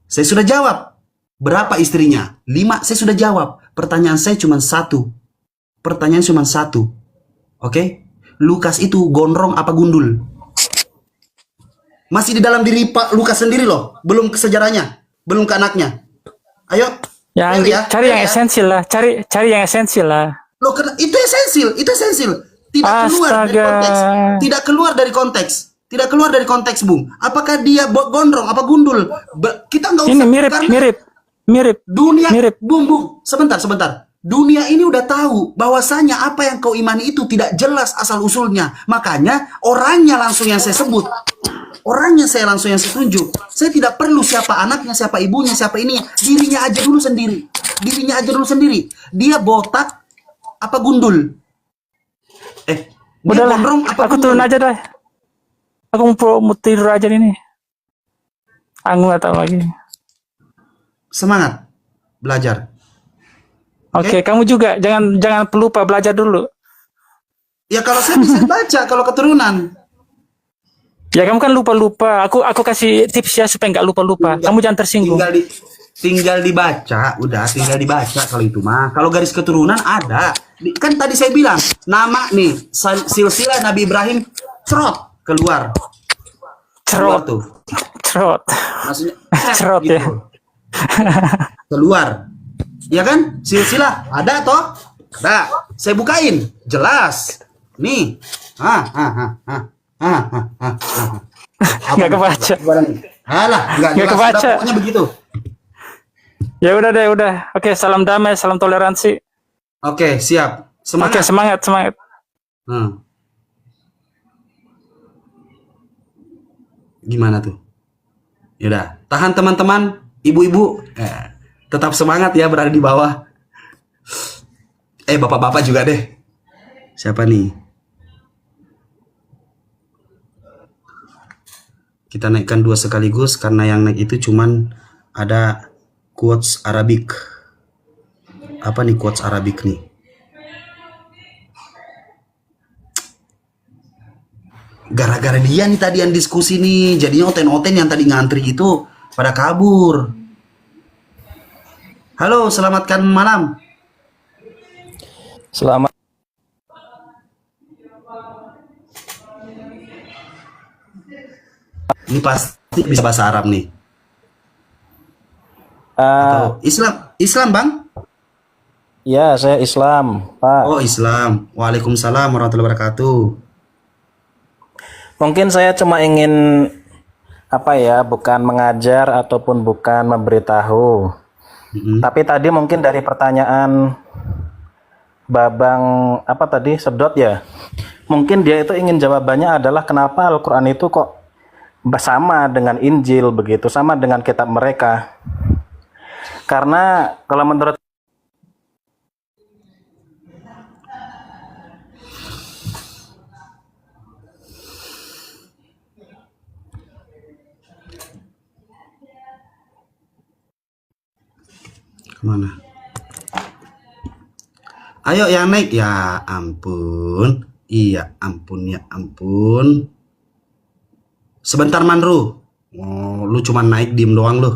Saya sudah jawab. Berapa istrinya? 5, saya sudah jawab. Pertanyaan saya cuma 1. Oke? Lukas itu gondrong apa gundul? Masih di dalam diri Pak Lukas sendiri loh. Belum ke sejarahnya. Belum ke anaknya. Ayo. Cari yang esensial lah. Cari yang esensial lah. Loh, itu esensial. Tidak keluar dari konteks, Bung. Apakah dia gondrong apa gundul? Kita nggak usah. Ini mirip. Dunia, Bung. Sebentar. Dunia ini udah tahu bahwasanya apa yang kau imani itu tidak jelas asal usulnya. Makanya orangnya langsung yang saya sebut. Orangnya saya langsung yang saya tunjuk. Saya tidak perlu siapa anaknya, siapa ibunya, siapa ininya. Dirinya aja dulu sendiri. Dia botak apa gundul? Dia gondrong apa aku gundul? turun aja dah. Aku mau tidur aja ini. Aku nggak tahu lagi. Semangat belajar. Oke, kamu juga jangan lupa belajar dulu. Ya kalau saya bisa baca kalau keturunan. Ya kamu kan lupa. Aku kasih tips ya supaya nggak lupa. Kamu jangan tersinggung. Tinggal dibaca, tinggal dibaca kalau itu mah. Kalau garis keturunan ada. Kan tadi saya bilang, nama nih silsilah Nabi Ibrahim keluar tuh. Maksudnya Cerot gitu. ya. Keluar. Ya kan? Silsilah ada toh? Ada. Saya bukain, jelas. Nih. Nggak kebaca. Alah, nggak kebaca. Pokoknya begitu. Ya udah deh. Oke, salam damai, salam toleransi. Oke, siap. Semangat. Oke, semangat. Gimana tuh? Yaudah, tahan teman-teman, ibu-ibu, tetap semangat ya berada di bawah. Bapak-bapak juga deh. Siapa nih? Kita naikkan 2 sekaligus karena yang naik itu cuman ada quotes Arabik. Apa nih quotes Arabik nih? Gara-gara dia nih tadi yang diskusi nih, jadinya oten-oten yang tadi ngantri itu pada kabur. Halo, selamatkan malam. Selamat. Ini pasti bisa bahasa Arab nih. Ah, Atau Islam Bang? ya, saya Islam, Pak. Oh Islam. Waalaikumsalam warahmatullahi wabarakatuh. Mungkin saya cuma ingin apa ya, bukan mengajar ataupun bukan memberitahu. Mm-mm. Tapi tadi mungkin dari pertanyaan Babang apa tadi, Sedot ya. Mungkin dia itu ingin jawabannya adalah kenapa Al-Qur'an itu kok sama dengan Injil begitu, sama dengan kitab mereka. Karena kalau menurut Kemana? Ayo yang naik. Ya ampun. Iya ampun ya ampun. Sebentar Manru. Oh, lu cuma naik diem doang lu.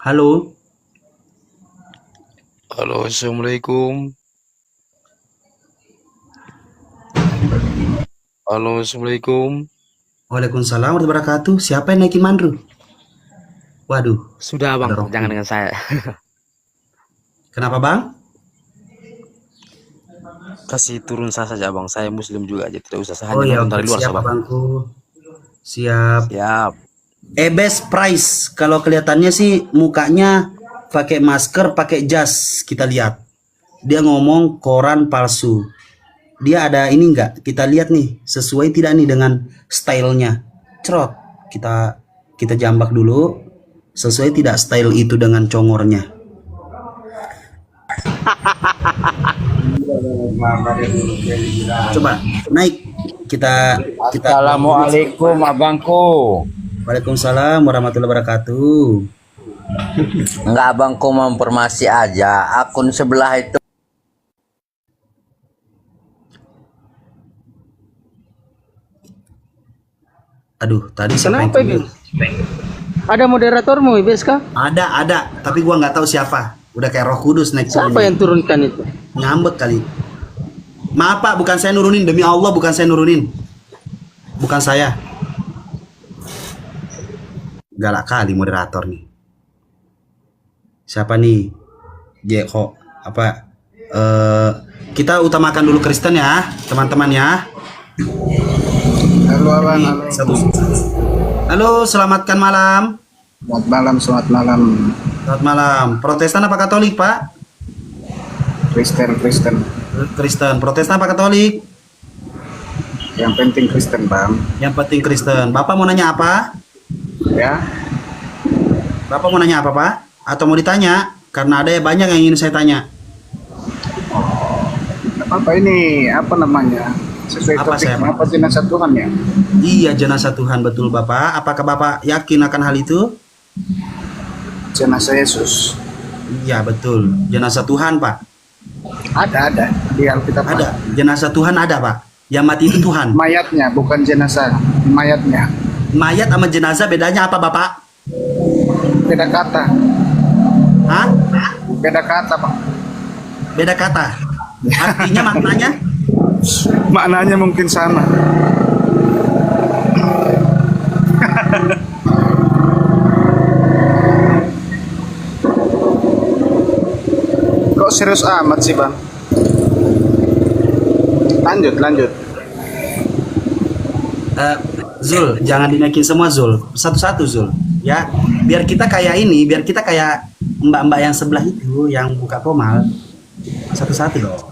Halo. Halo, Assalamualaikum. Halo, Assalamualaikum. Waalaikumsalam warahmatullahi wabarakatuh. Siapa yang naikin Manru? Waduh, Sudah bang, ada roh. jangan dengan saya. Kenapa Bang? Kasih turun saya saja bang, saya muslim juga aja, tidak usah, saya Oh hanya ya, nonton dari luar siap saja bang. Bangku. Siap. Siap. Best price. Kalau kelihatannya sih mukanya pakai masker, pakai jas. Kita lihat. Dia ngomong koran palsu. Dia ada ini enggak? Kita lihat nih, sesuai tidak nih dengan stylenya. Cerot. Kita jambak dulu. Sesuai tidak style itu dengan congornya. Coba naik. Kita Assalamualaikum abangku. Waalaikumsalam warahmatullahi wabarakatuh. Enggak abangku mau informasi aja. Akun sebelah itu Aduh, tadi siapa Kenapa yang ini? Ada moderatormu, Ibeska? Ada, tapi gua nggak tahu siapa. Udah kayak Roh Kudus naik Siapa turun. yang turunkan itu? Ngambek kali. Maaf Pak, bukan saya nurunin, demi Allah bukan saya nurunin. Bukan saya. Galak kali moderator nih. Siapa nih? Jeko apa? Kita utamakan dulu Kristen ya, teman-teman ya. Halo abang, halo. Halo, selamatkan malam. Selamat malam, selamat malam. Selamat malam. Protestan apa Katolik, Pak? Kristen. Kristen. Protestan apa Katolik? Yang penting Kristen, bang. Yang penting Kristen. Bapak mau nanya apa? Ya, Bapak mau nanya apa, Pak? Atau mau ditanya? Karena ada banyak yang ingin saya tanya. apa ini? Apa namanya? Sesuai Apa topik saya, Pak? apa jenazah Tuhan ya? Iya, jenazah Tuhan, betul Bapak. Apakah Bapak yakin akan hal itu? Jenazah Yesus. Iya, betul. Jenazah Tuhan, Pak. Ada di Alkitab. Pak. Ada. Jenazah Tuhan ada, Pak. Yang mati itu Tuhan. Mayatnya, bukan jenazah. Mayatnya. Mayat sama jenazah bedanya apa, Bapak? Beda kata. Hah? Beda kata, Pak. Beda kata. Artinya maknanya? Maknanya mungkin sama. Kok serius amat sih, bang? Lanjut. Zul, jangan dinaikin semua Zul. Satu-satu Zul. Ya, biar kita kayak ini, biar kita kayak mbak-mbak yang sebelah itu yang buka pomal. Satu-satu dong.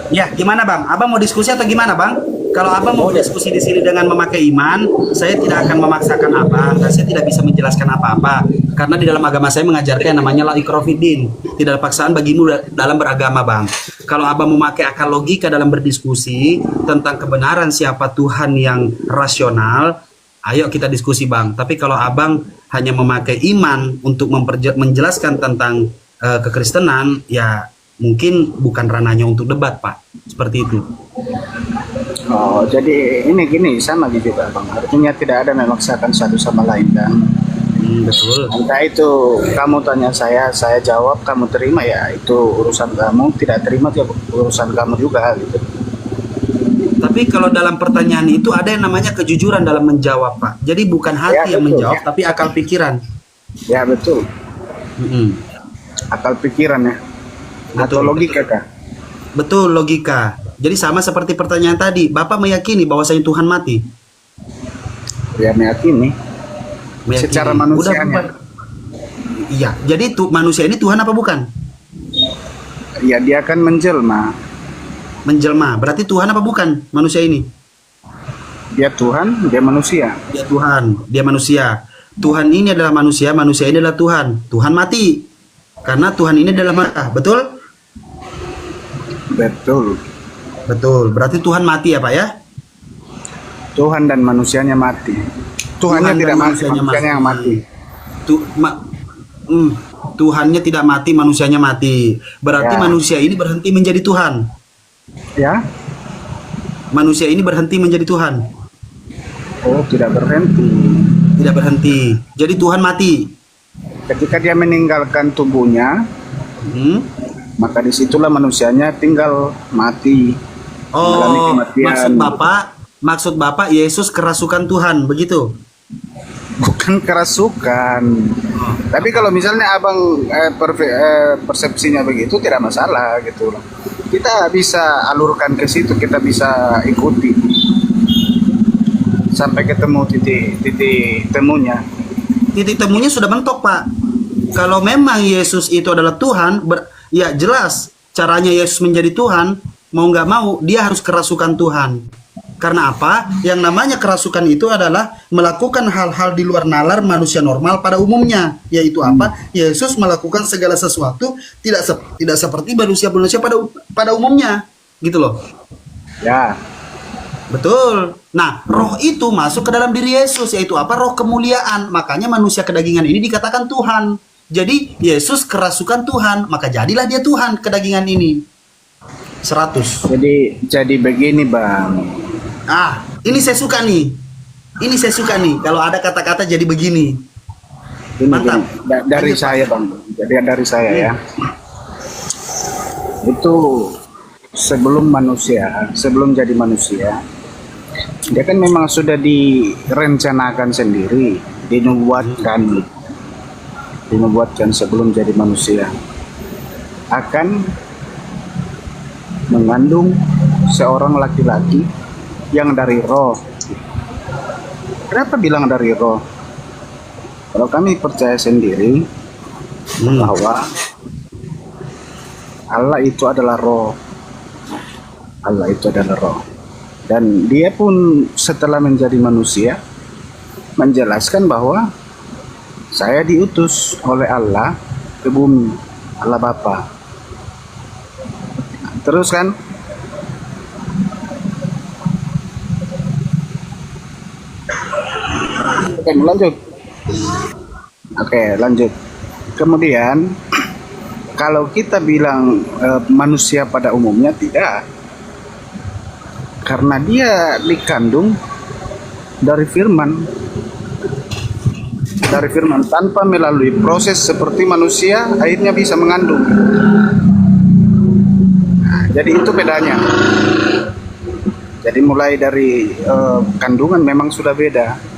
Ya, gimana Bang? Abang mau diskusi atau gimana Bang? Kalau Abang mau diskusi di sini dengan memakai iman, saya tidak akan memaksakan Abang dan saya tidak bisa menjelaskan apa-apa. Karena di dalam agama saya mengajarkan yang namanya la ikraha fiddin. Tidak ada paksaan bagimu dalam beragama, Bang. Kalau Abang memakai akal logika dalam berdiskusi tentang kebenaran siapa Tuhan yang rasional, ayo kita diskusi, Bang. Tapi kalau Abang hanya memakai iman untuk menjelaskan tentang kekristenan, ya mungkin bukan ranahnya untuk debat, Pak. Seperti itu. Oh, jadi ini gini sama gitu Pak Bang. Artinya tidak ada memaksakan satu sama lain kan. Betul. Entah itu kamu tanya saya jawab, kamu terima ya itu urusan kamu, tidak terima ya urusan kamu juga gitu. Tapi kalau dalam pertanyaan itu ada yang namanya kejujuran dalam menjawab, Pak. Jadi bukan hati Ya, yang betul. menjawab, tapi akal pikiran. Ya betul. Mm-mm. Akal pikiran ya. Atau Betul, logika kah? Betul, logika. Jadi sama seperti pertanyaan tadi, Bapak meyakini bahwasanya Tuhan mati? Ya meyakini. Meyakini. Secara Udah, manusianya. bukan? Iya, jadi manusia ini Tuhan apa bukan? Ya dia akan menjelma. Menjelma. Berarti Tuhan apa bukan manusia ini? Dia Tuhan, dia manusia. Dia Tuhan, dia manusia. Tuhan ini adalah manusia, manusia ini adalah Tuhan. Tuhan mati. Karena Tuhan ini adalah marah, betul? Betul. Betul. Berarti Tuhan mati ya, Pak ya? Tuhan dan manusianya mati. Tuhannya Tuhan tidak dan mati, manusianya manusianya yang mati. Tuhannya tidak mati, manusianya mati. Berarti Ya. manusia ini berhenti menjadi Tuhan. Ya? Manusia ini berhenti menjadi Tuhan. Oh, tidak berhenti. Tidak berhenti. Jadi Tuhan mati. Ketika dia meninggalkan tubuhnya, Hmm? maka disitulah manusianya tinggal mati. Mengalami Oh, kematian. maksud Bapak Yesus kerasukan Tuhan, begitu? Bukan kerasukan. Tapi kalau misalnya abang persepsinya begitu tidak masalah gitu loh. Kita bisa alurkan ke situ, kita bisa ikuti sampai ketemu titik temunya. Titik temunya sudah mentok, Pak. Kalau memang Yesus itu adalah Tuhan, ya jelas caranya Yesus menjadi Tuhan, mau nggak mau dia harus kerasukan Tuhan. Karena apa? Yang namanya kerasukan itu adalah melakukan hal-hal di luar nalar manusia normal pada umumnya. Yaitu apa? Yesus melakukan segala sesuatu tidak seperti manusia-manusia pada umumnya. Gitu loh. Ya, Betul. Nah, roh itu masuk ke dalam diri Yesus, yaitu apa? Roh kemuliaan. Makanya manusia kedagingan ini dikatakan Tuhan. Jadi Yesus kerasukan Tuhan, maka jadilah dia Tuhan kedagingan ini. 100. jadi begini bang. Ah, ini saya suka nih. Ini saya suka nih. Kalau ada kata-kata jadi begini. Ini Mantap. gini, dari Lanjut, saya bang. Jadi dari saya ya. Itu sebelum jadi manusia, dia kan memang sudah direncanakan sendiri, dinubuatkan sebelum jadi manusia akan mengandung seorang laki-laki yang dari roh. Kenapa bilang dari roh? Kalau kami percaya sendiri bahwa Allah itu adalah roh. Allah itu adalah roh. Dan dia pun setelah menjadi manusia menjelaskan bahwa saya diutus oleh Allah ke bumi, Allah Bapa. Terus kan Oke, lanjut. Oke, lanjut. Kemudian kalau kita bilang manusia pada umumnya tidak, karena dia dikandung dari firman tanpa melalui proses seperti manusia akhirnya bisa mengandung. Nah, jadi itu bedanya. Jadi mulai dari kandungan memang sudah beda.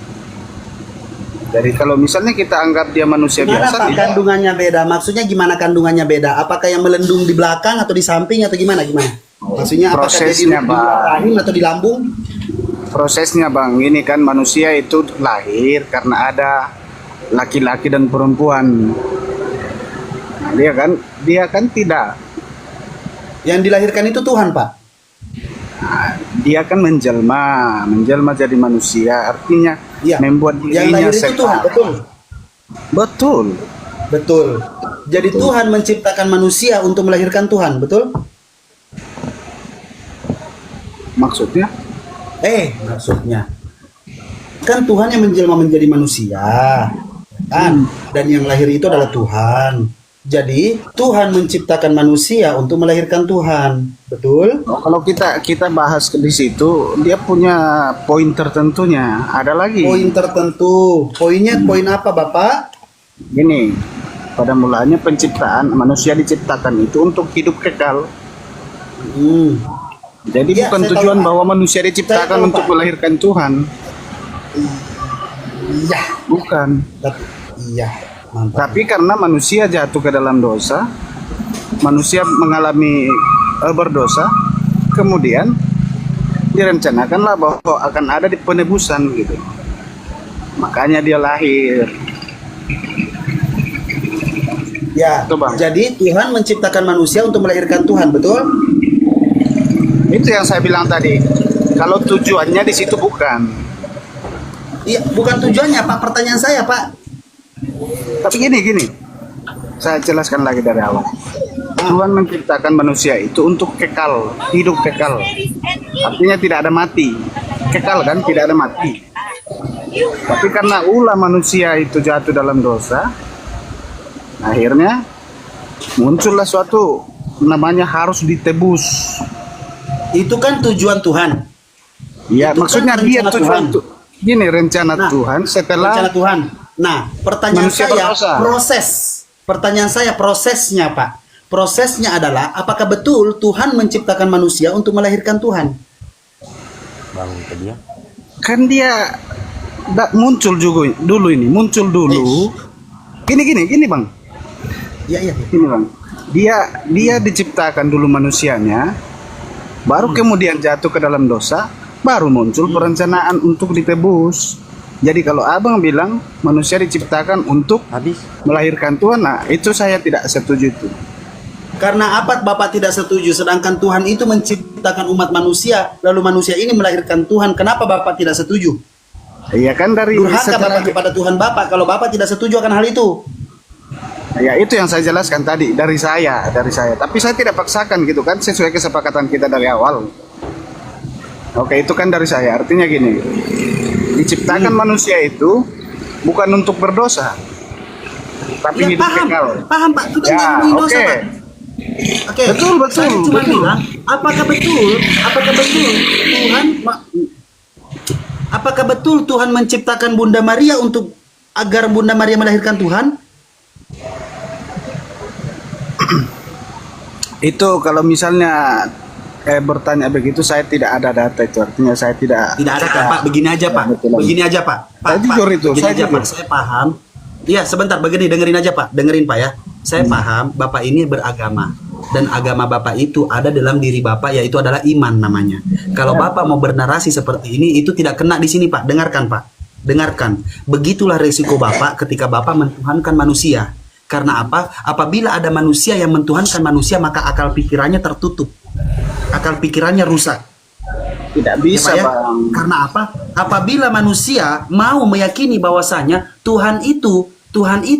Jadi kalau misalnya kita anggap dia manusia Gimana biasa, Pak kandungannya beda? Maksudnya gimana kandungannya beda? Apakah yang melendung di belakang atau di samping atau gimana? Maksudnya apakah dia di prosesnya, luar Bang. rahim atau di lambung? prosesnya bang, ini kan manusia itu lahir karena ada laki-laki dan perempuan. Nah, dia kan tidak. Yang dilahirkan itu Tuhan, Pak. Nah, dia kan menjelma jadi manusia, artinya Iya. membuat Yang dirinya lahir itu Tuhan, betul. Betul. Betul. Jadi Tuhan menciptakan manusia untuk melahirkan Tuhan, betul? Maksudnya? Maksudnya kan Tuhan yang menjelma menjadi manusia, kan? Dan yang lahir itu adalah Tuhan. Jadi Tuhan menciptakan manusia untuk melahirkan Tuhan, betul? Oh, kalau kita bahas di situ, dia punya poin tertentunya. Ada lagi. Poin tertentu. Poinnya poin apa, Bapak? Gini, pada mulanya penciptaan manusia diciptakan itu untuk hidup kekal. Jadi Ya, bukan saya tujuan tahu, Pak. bahwa manusia Saya diciptakan tahu, untuk Pak. melahirkan Tuhan. Iya. Bukan. Iya, mantap. Tapi karena manusia jatuh ke dalam dosa, manusia mengalami berdosa, kemudian direncanakanlah bahwa akan ada di penebusan gitu. Makanya dia lahir. Ya, Betul, Bang. jadi Tuhan menciptakan manusia untuk melahirkan Tuhan, betul? Itu yang saya bilang tadi. Kalau tujuannya di situ bukan. Iya, bukan tujuannya, Pak. Pertanyaan saya, Pak. Tapi gini. Saya jelaskan lagi dari awal. Tuhan menciptakan manusia itu untuk kekal, hidup kekal. Artinya tidak ada mati. Kekal kan, tidak ada mati. Tapi karena ulah manusia itu jatuh dalam dosa, akhirnya muncullah suatu namanya harus ditebus. Itu kan tujuan Tuhan. Ya, Itu maksudnya kan dia rencana tujuan Tuhan. gini rencana Nah, Tuhan setelah Rencana Tuhan. Nah, pertanyaan Manusia saya berdosa. proses. Pertanyaan saya prosesnya, Pak. Prosesnya adalah apakah betul Tuhan menciptakan manusia untuk melahirkan Tuhan? kan dia muncul juga dulu ini, muncul dulu. Gini Bang. Iya. Ini Bang, dia diciptakan dulu manusianya, baru kemudian jatuh ke dalam dosa, baru muncul perencanaan untuk ditebus. Jadi kalau abang bilang manusia diciptakan untuk melahirkan Tuhan, nah itu saya tidak setuju itu. Karena apa Bapak tidak setuju? Sedangkan Tuhan itu menciptakan umat manusia, lalu manusia ini melahirkan Tuhan. Kenapa Bapak tidak setuju? Iya kan dari Durhaka Bapak kepada Tuhan Bapak kalau Bapak tidak setuju akan hal itu. Ya itu yang saya jelaskan tadi dari saya. Tapi saya tidak paksakan gitu kan, sesuai kesepakatan kita dari awal. Oke, itu kan dari saya. Artinya gini, diciptakan manusia itu bukan untuk berdosa, tapi Ya, hidup kekal. paham Pak. Itu kan Ya, ngomongin dosa oke. Pak. Oke. Betul. Saya cuma bilang, apakah betul Tuhan menciptakan Bunda Maria untuk agar Bunda Maria melahirkan Tuhan? Itu kalau misalnya bertanya begitu, saya tidak ada data itu. Artinya saya tidak Tidak ada kan Pak? Begini aja Pak. Begini aja Pak. Saya jujur itu, Begini saya aja jujur. Pak. Saya paham. Iya, sebentar. Begini, dengerin aja Pak. Dengerin Pak ya. Saya paham Bapak ini beragama. Dan agama Bapak itu ada dalam diri Bapak, yaitu adalah iman namanya. Kalau Bapak mau bernarasi seperti ini, itu tidak kena di sini Pak. Dengarkan Pak. Dengarkan. Begitulah resiko Bapak ketika Bapak mentuhankan manusia. Karena apa? Apabila ada manusia yang mentuhankan manusia, maka akal pikirannya tertutup. Akal pikirannya rusak. tidak bisa Ya, Pak, ya? Bang. Karena apa? Apabila manusia mau meyakini bahwasanya Tuhan itu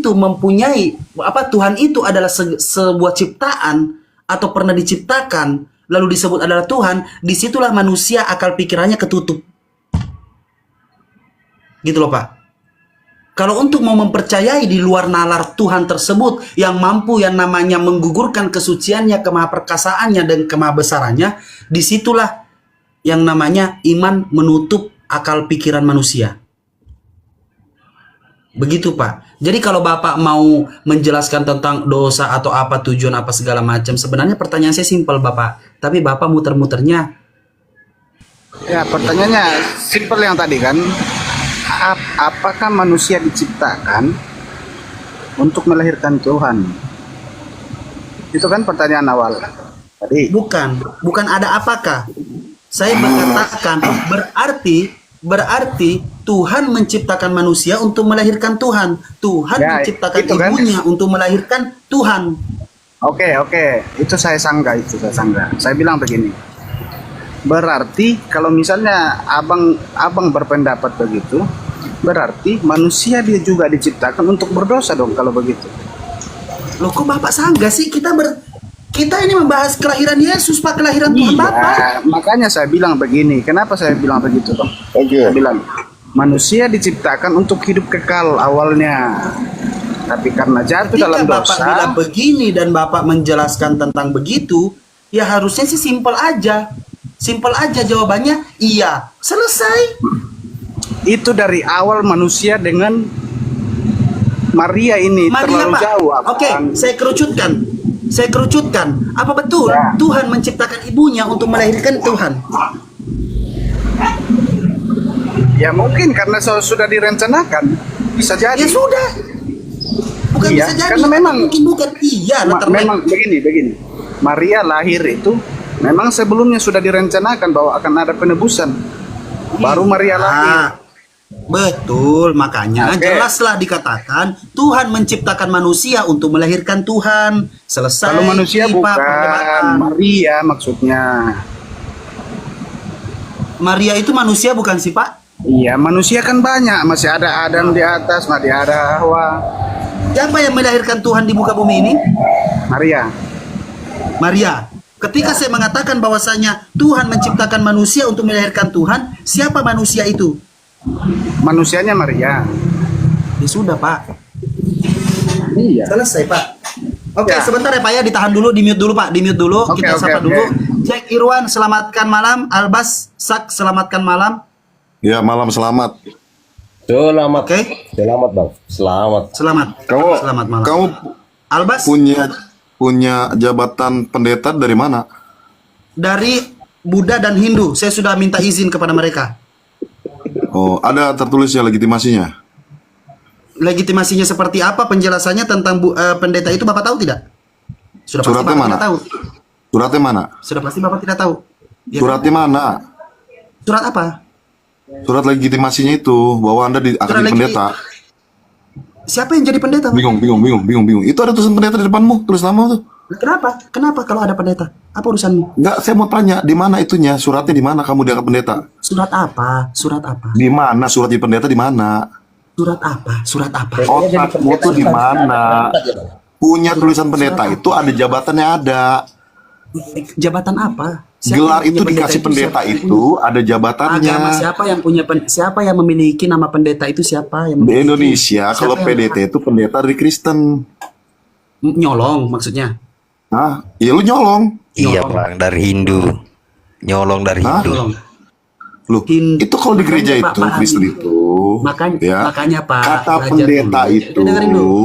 mempunyai apa? Tuhan itu adalah sebuah ciptaan atau pernah diciptakan lalu disebut adalah Tuhan, disitulah manusia akal pikirannya ketutup. Gitu loh Pak. Kalau untuk mau mempercayai di luar nalar Tuhan tersebut yang mampu yang namanya menggugurkan kesuciannya, kemahaperkasaannya dan kemahabesarannya, disitulah yang namanya iman menutup akal pikiran manusia. Begitu Pak. Jadi kalau Bapak mau menjelaskan tentang dosa atau apa tujuan apa segala macam, sebenarnya pertanyaan saya simpel Bapak. Tapi Bapak muter-muternya. Ya, pertanyaannya simpel yang tadi kan. Apakah manusia diciptakan untuk melahirkan Tuhan? Itu kan pertanyaan awal. Tadi. Bukan ada apakah. Saya mengatakan berarti Tuhan menciptakan manusia untuk melahirkan Tuhan. Tuhan Ya, menciptakan itu kan. ibunya untuk melahirkan Tuhan. Oke. Itu saya sanggah. Saya bilang begini. Berarti kalau misalnya abang berpendapat begitu, berarti manusia dia juga diciptakan untuk berdosa dong kalau begitu. Loh kok Bapak sanggah sih? Kita ini membahas kelahiran Yesus, Pak, kelahiran Tuhan Bapak. Iya, makanya saya bilang begini. Kenapa saya bilang begitu dong? Saya bilang manusia diciptakan untuk hidup kekal awalnya. Tapi karena jatuh Ketika dalam Bapak dosa, bilang begini dan Bapak menjelaskan tentang begitu, ya harusnya sih simpel aja. Simpel aja jawabannya, iya. Selesai. itu dari awal manusia dengan Maria ini Maria, terlalu Pak. jauh. Abang. Oke, saya kerucutkan. Saya kerucutkan. Apa betul Ya. Tuhan menciptakan ibunya untuk melahirkan Tuhan? Ya mungkin karena sudah direncanakan, bisa jadi. Ya sudah. Bukan Iya, bisa jadi. karena memang- mungkin bukan. Iya, Memang begini. Maria lahir itu memang sebelumnya sudah direncanakan bahwa akan ada penebusan. Baru Maria lahir. Ah, betul, makanya Oke. jelaslah dikatakan Tuhan menciptakan manusia untuk melahirkan Tuhan. Selesai. Kalau manusia Pak, bukan perdebatan. Maria maksudnya. Maria itu manusia bukan sih, Pak? Iya, manusia kan banyak, masih ada Adam di atas, masih ada Hawa. Siapa yang melahirkan Tuhan di muka bumi ini? Maria. Maria. Ketika saya mengatakan bahwasanya Tuhan menciptakan manusia untuk melahirkan Tuhan, siapa manusia itu? Manusianya Maria. Ya sudah, Pak. Iya. Selesai, Pak. Oke, Ya. sebentar ya Pak ya, ditahan dulu, di mute dulu Pak, di mute dulu. Oke, Kita oke, sapa oke. dulu. Jack Irwan, selamatkan malam. Albas, Sak, selamatkan malam. Ya, malam selamat. Selamat. Oke, Selamat, Bang. Selamat. selamat. Kamu Selamat malam. kamu Albas, punya jabatan pendeta dari mana? dari Buddha dan Hindu, saya sudah minta izin kepada mereka. Oh, ada tertulisnya legitimasinya. Legitimasinya seperti apa, penjelasannya tentang pendeta itu Bapak tahu tidak? Sudah pasti Suratnya Bapak mana? tidak tahu. Suratnya mana? Sudah pasti Bapak tidak tahu. Ya kan? Suratnya mana? Surat apa? Surat legitimasinya itu bahwa Anda akan Surat jadi pendeta. Siapa yang jadi pendeta? Pak? Bingung. Itu ada tulisan pendeta di depanmu, tulis nama tuh. Kenapa? Kenapa kalau ada pendeta? Apa urusanmu? Enggak, saya mau tanya, di mana itunya? Suratnya di mana kamu diangkat pendeta? Surat apa? Surat apa? Di mana surat jadi pendeta di mana? Surat apa? Surat apa? Otakmu tuh di mana? Punya tulisan pendeta itu ada jabatannya ada. Jabatan apa? Gelar yang itu punya dikasih pendeta Siapa yang itu ada jabatannya. agama siapa yang punya siapa yang memiliki nama pendeta itu siapa yang Di memiliki? Indonesia Siapa kalau yang PDT itu pendeta dari Kristen. nyolong maksudnya? Hah? Ya lu nyolong. Iya Nyolong. bang, dari Hindu. Nyolong dari Hah? Hindu. Nyolong. Loh, Hindu. itu kalau di gereja Makanya, Pak, itu pahami. Kristen itu Makanya, Pak, kata belajar pendeta dulu. itu Dengerin dulu.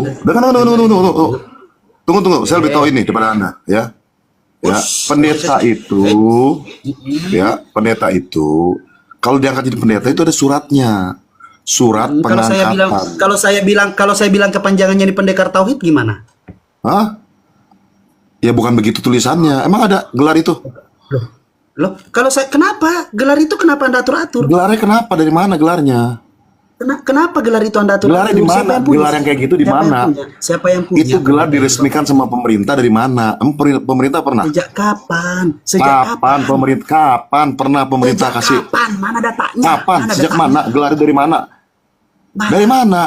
tunggu saya lebih tahu ini daripada Anda ya. Ya, pendeta itu pendeta itu kalau diangkat jadi pendeta itu ada suratnya. Surat pengangkatan. Kalau saya bilang kepanjangannya di pendekar tauhid gimana? Hah? Ya bukan begitu tulisannya. Emang ada gelar itu? Loh, kalau saya kenapa gelar itu kenapa Anda atur-atur? Gelarnya kenapa? Dari mana gelarnya? Kenapa gelar itu Anda atur? Gelarnya di mana? Gelar yang kayak gitu di mana? Siapa yang punya? Itu gelar diresmikan sama pemerintah dari mana? Pemerintah pernah? Sejak kapan? Kapan pernah pemerintah Sejak kasih? kapan? Mana datanya? Kapan? Mana Sejak datanya? mana? Gelarnya dari mana? Dari mana?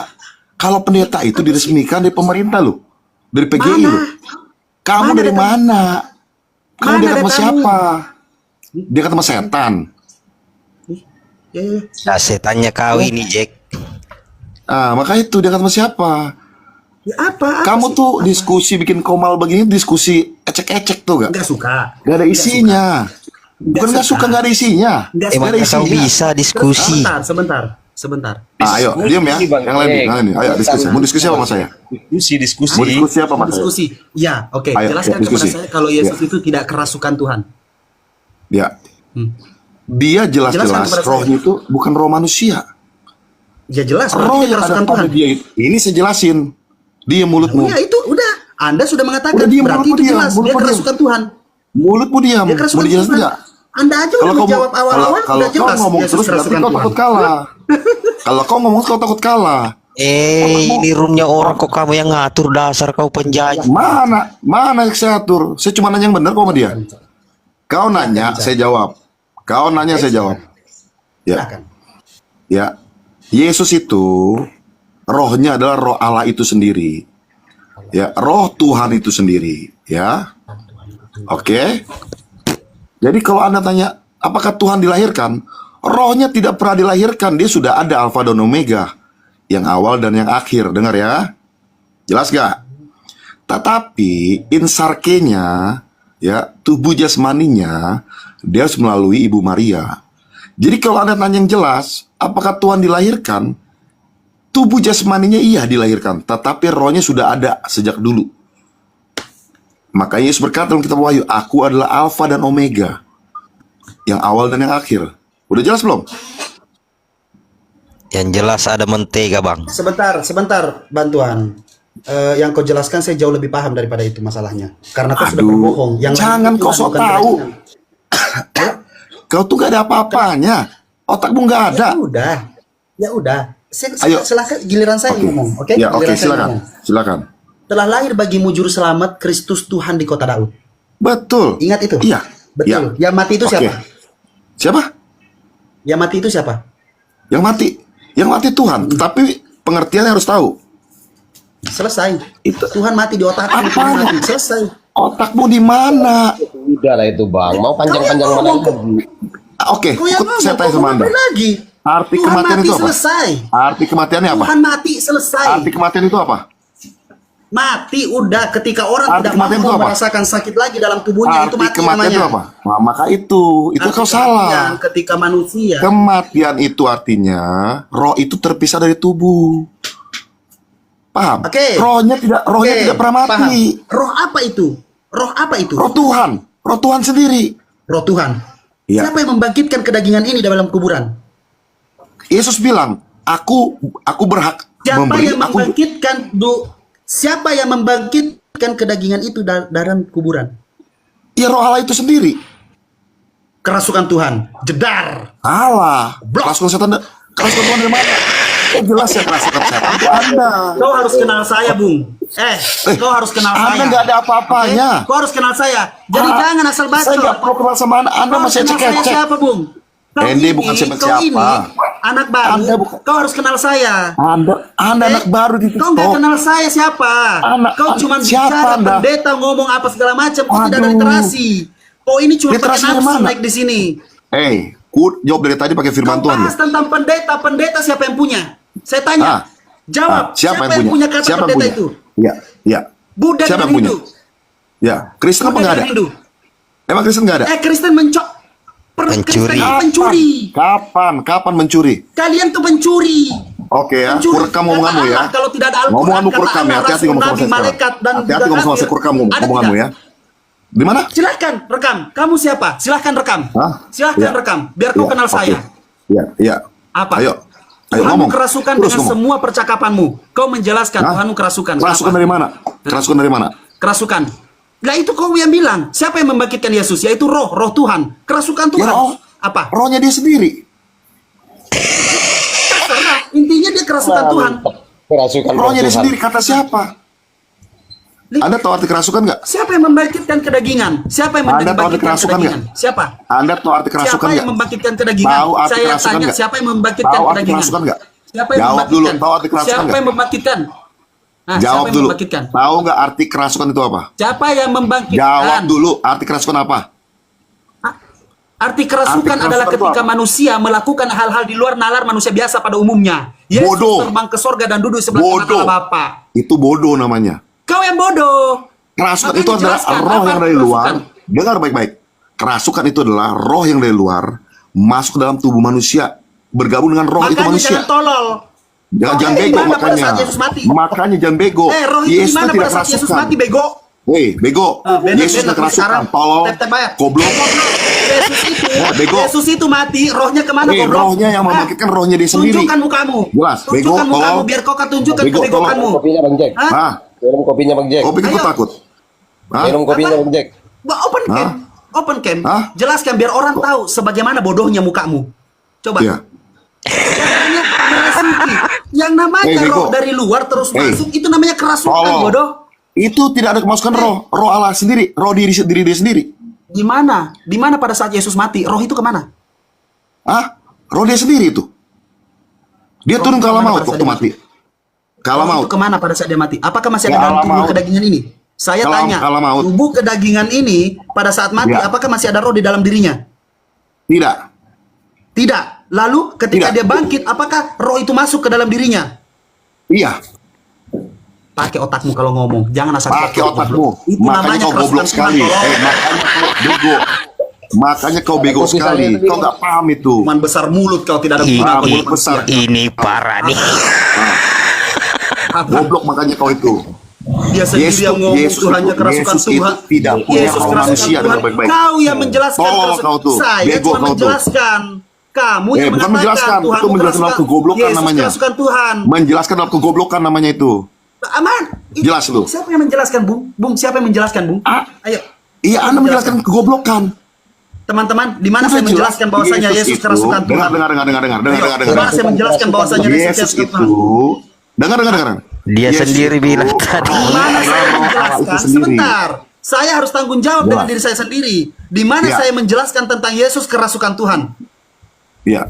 Kalau pendeta itu diresmikan dari pemerintah loh. Dari PGI Mana? loh. Kamu Mana dari datanya? mana? Kamu Mana dekat sama datamu? siapa? Dekat sama setan. Ya, ya. Nah, setannya kau ini Jack. Ah, maka itu dekat sama siapa? Ya, apa Kamu sih? tuh diskusi bikin komal begini, diskusi ecek-ecek tuh gak? Nggak suka. Gak ada isinya. Bukan gak suka, gak ada isinya. Nggak Emang ada kau isinya. bisa diskusi. Sebentar. Ah, ayo, diam ya. Yang lain nih. Ayo diskusi. Mau diskusi apa sama saya? Diskusi. Mau diskusi apa sama saya? Diskusi. Ya, oke. Ayo, Jelaskan ya, diskusi. kepada saya kalau Yesus itu tidak kerasukan Tuhan. Ya. Hmm. Dia Jelaskan jelas-jelas kepada saya. rohnya itu bukan roh manusia. Ya jelas, Roh berarti dia yang ada kerasukan pada Tuhan. dia itu. Ini saya jelasin. Dia mulutmu. Ya itu udah. Anda sudah mengatakan Udah diam, berarti mulutmu itu diam, jelas dia mulutmu kerasukan Tuhan. Mulutmu diam. Dia Mau kerasukan dijelasin Tuhan. enggak? Anda aja udah menjawab awal-awal Kalau udah kau jelas ngomong Yesus terus berarti kerasukan kau Tuhan. takut kalah. Kalau kau ngomong kau takut kalah. Ini roomnya orang kok kamu yang ngatur, dasar kau penjajah. Mana yang saya atur? Saya cuma nanya yang benar kok sama dia. Kau nanya, saya jawab. Kau nanya, saya jawab. Ya. Silakan. Ya. Yesus itu rohnya adalah roh Allah itu sendiri. Ya, roh Tuhan itu sendiri, ya. Oke. Jadi kalau Anda tanya, apakah Tuhan dilahirkan? Rohnya tidak pernah dilahirkan, dia sudah ada Alfa dan Omega, yang awal dan yang akhir. Dengar ya. Jelas gak? Tetapi insarkenya, ya, tubuh jasmaninya, dia harus melalui Ibu Maria. Jadi kalau Anda tanya yang jelas, apakah Tuhan dilahirkan? Tubuh jasmaninya iya dilahirkan, tetapi rohnya sudah ada sejak dulu. Makanya Yesus berkata dalam kitab Wahyu, aku adalah Alfa dan Omega, yang awal dan yang akhir. Udah jelas belum? Yang jelas ada mentega, Bang. Sebentar, bantuan. Yang kau jelaskan saya jauh lebih paham daripada itu masalahnya. Karena kau sudah berbohong. Yang Jangan lain itu kau Tuhan, sok bukan tahu. keyakinan. Kau tuh gak ada apa-apanya. Otakmu gak ada. Ya udah. Ayo. Silakan giliran saya Oke. ngomong, oke? Ya, oke, Giliran saya silakan. ngomong. Silakan. Telah lahir bagimu juru selamat Kristus Tuhan di kota Daud. Betul. Ingat itu? Iya. Betul. Iya. Yang mati itu Oke. siapa? Siapa? Yang mati itu siapa? Yang mati. Yang mati Tuhan. Tapi pengertiannya harus tahu. Selesai. Itu Tuhan mati di otakmu. Tuhan apanya? mati. Selesai. Otakmu di mana? Udah lah itu bang, mau panjang-panjang mana lagi? Oke, Kau yang ikut saya ngomong, tanya kau sama Anda. ngapain lagi? Arti Tuhan kematian mati itu apa? selesai. Arti kematiannya apa? Tuhan mati selesai. Arti kematian itu apa? Mati udah ketika orang Arti tidak kematian itu mampu apa? merasakan sakit lagi dalam tubuhnya, itu Arti mati kematian namanya. itu apa? Nah, maka itu Arti kau salah. kematian ketika manusia Kematian itu artinya roh itu terpisah dari tubuh. Paham? Oke. Rohnya tidak pernah mati. paham. Roh apa itu? Roh apa itu? Roh Tuhan, roh Tuhan sendiri. Roh Tuhan. Iya. Siapa yang membangkitkan kedagingan ini dalam kuburan? Yesus bilang, aku berhak Siapa memberi. yang membangkitkan siapa yang membangkitkan kedagingan itu dalam kuburan? Ya roh Allah itu sendiri. Kerasukan Tuhan. Jedar. Allah. Blok. Kerasukan setan. Kerasukan Tuhan dari mana? Jelas ya kerasukan setan itu Anda. Kau harus kenal saya, Bung. Kau harus kenal saya. Anda nggak ada apa-apanya. Oke? Kau harus kenal saya. Jadi jangan asal bacot. Saya nggak perlu kenal sama Anda. Anda Kau harus masih kenal saya cek-cek. siapa, Bung? Andy bukan Kau siapa-siapa. ini anak baru. Anda bukan- Kau harus kenal saya. Anda Oke? anak baru di Kau nggak TikTok. kenal saya siapa? Kau cuma siapa bicara Anda? pendeta ngomong apa segala macam. Kau tidak ada Aduh. literasi. Kau ini cuma pakai Literasi dari nafsu mana? naik di sini. Jawab dari tadi pakai firman Kau Tuhan. bahas tentang pendeta. Pendeta siapa yang punya? Saya tanya. Jawab. Siapa yang punya? kata Siapa yang pendeta punya? itu? Ya. Buddha Siapa dan yang punya? Hindu. Ya, Kristen apa Buddha nggak dan ada? Hindu. Emang Kristen nggak ada? Kristen Pencuri. pencuri. Kapan mencuri? Kalian tuh pencuri. Oke ya, Pencuri. kurekam omonganmu Kata ya. Allah, kalau tidak ada Al-Quran, Ngomonganmu kata kurekam ya. Allah, Hati-hati Rasul, ngomong sama Nabi, saya sekarang. malaikat, dan Hati-hati juga ngomong sama kafir. saya, kurekam Ada omonganmu tidak? ya. Di mana? Silahkan rekam. Kamu siapa? Silahkan rekam. Hah? Silahkan Ya. rekam. Biar kau Ya, kenal oke. saya. Ya. Apa? Ayo Tuhanmu ngomong. kerasukan Terus dengan ngomong. semua percakapanmu. Kau menjelaskan Hah? Tuhanmu kerasukan. Kerasukan Kenapa? dari mana? Kerasukan dari mana? Kerasukan. Lah itu kau yang bilang. Siapa yang membangkitkan Yesus? Yaitu roh Tuhan. Kerasukan Tuhan. Ya, roh. Apa? Rohnya dia sendiri. Terserah. Intinya dia kerasukan Tuhan. Kerasukan roh Rohnya dia Tuhan. sendiri. Kata siapa? Anda tahu arti kerasukan nggak? Siapa yang membangkitkan kedagingan? Siapa yang Anda tahu arti membangkitkan kerasukan kedagingan? Siapa? Anda tahu arti kerasukan Siapa nggak? yang membangkitkan kedagingan? Tahu arti Saya kerasukan tanya, nggak? siapa yang membangkitkan Tahu arti kedagingan? kerasukan nggak? Siapa yang Jawab membangkitkan? dulu, tahu arti kerasukan Siapa nggak? yang membangkitkan? Nah, Jawab siapa yang dulu. membangkitkan? Tahu nggak arti kerasukan itu apa? Siapa yang membangkitkan? Jawab dulu. Arti kerasukan apa? Arti kerasukan Arti kerasukan adalah itu ketika apa? manusia melakukan hal-hal di luar nalar manusia biasa pada umumnya. Yesus Bodoh. terbang ke sorga dan duduk sebelah kanan Bodoh. Allah Bapa. Itu bodoh namanya. Kau yang bodoh. Kerasukan Makanya itu adalah jelaskan, roh apa yang dari kerasukan? luar. Dengar baik-baik. Kerasukan itu adalah roh yang dari luar masuk ke dalam tubuh manusia, bergabung dengan roh itu Makanya manusia. jangan tolol. Jangan Rohnya bego gimana pada makanya. saat Yesus mati? Makanya jangan bego. Roh itu Yesus gimana tidak pada saat Yesus kerasukan. mati, bego? Bego. Bener, Yesus tidak kerasukan. sekarang. Tolol. Tep-tep aja. Goblok. Yesus itu, bego. Yesus itu mati, rohnya kemana, goblok? Rohnya yang membangkitkan rohnya dia sendiri. Tunjukkan mukamu. Jelas, bego, Tunjukkan mukamu tolol. biar kau kan tunjukkan Bego, kebegokanmu. Kopinya Bang Jack. Hah? Hah? Minum kopinya Bang Jack. Kopi kau Ayo. takut? Hah? Minum kopinya Apa? Bang Jack. Open Hah? cam. Open cam. Hah? Jelaskan biar orang tahu sebagaimana bodohnya mukamu. Coba. Iya. Namanya merasuki. Yang namanya Bego. roh dari luar terus Hey. masuk itu namanya kerasukan, Tolol. bodoh. Itu tidak ada kemasukan roh Allah sendiri, roh diri dia sendiri. Di mana? Di mana pada saat Yesus mati, roh itu kemana? Roh dia sendiri itu. Dia turun ke alam kemana maut pada waktu saat mati. Ke alam Roh maut. itu kemana pada saat dia mati? Apakah masih Ke ada dalam alam tubuh maut. kedagingan ini? Saya Ke alam- tanya, ke alam maut. tubuh kedagingan ini pada saat mati, Ya. apakah masih ada roh di dalam dirinya? Tidak. Tidak. Lalu ketika Tidak. dia bangkit, apakah roh itu masuk ke dalam dirinya? Iya. Pakai otakmu kalau ngomong, jangan asal Pakai otakmu. Itu Makanya namanya kau goblok kerasukan sekali. Tuhan, tolong. Makanya kau bego sekali. Kau nggak paham itu. Cuman besar mulut kau tidak ada Ih, guna kau mulut jadi besar. manusia. Ini parah nih. Apa? Goblok makanya kau itu. Dia sendiri yang ngomong Tuhannya kerasukan Yesus itu Tuhan. tidak punya Yesus roh kerasukan manusia Tuhan. dengan baik-baik. Kau yang menjelaskan Tolol kerasukan. kau tuh. Saya Bego cuma kau tuh. menjelaskan. Kamu yang Bukan menjelaskan, Tuhan itu menjelaskan dalam kegoblokan Yesus namanya. kerasukan Tuhan. Menjelaskan dalam kegoblokan namanya itu. Aman. Jelas lu. Siapa yang menjelaskan, Bung? Bung, siapa yang menjelaskan, Bung? Ayo. Iya, Anda menjelaskan kegoblokan. Teman-teman, di mana saya Udah jelas. menjelaskan bahwasanya Yesus itu, kerasukan Tuhan? dengar. Di mana saya menjelaskan bahwasanya Yesus Yesus kerasukan Tuhan? itu, dengar. Dia Yesus sendiri itu bilang tadi. Di mana saya Allah menjelaskan? itu sendiri. Sebentar. Saya harus tanggung jawab Ya. dengan diri saya sendiri. Di mana Ya. saya menjelaskan tentang Yesus kerasukan Tuhan? Iya.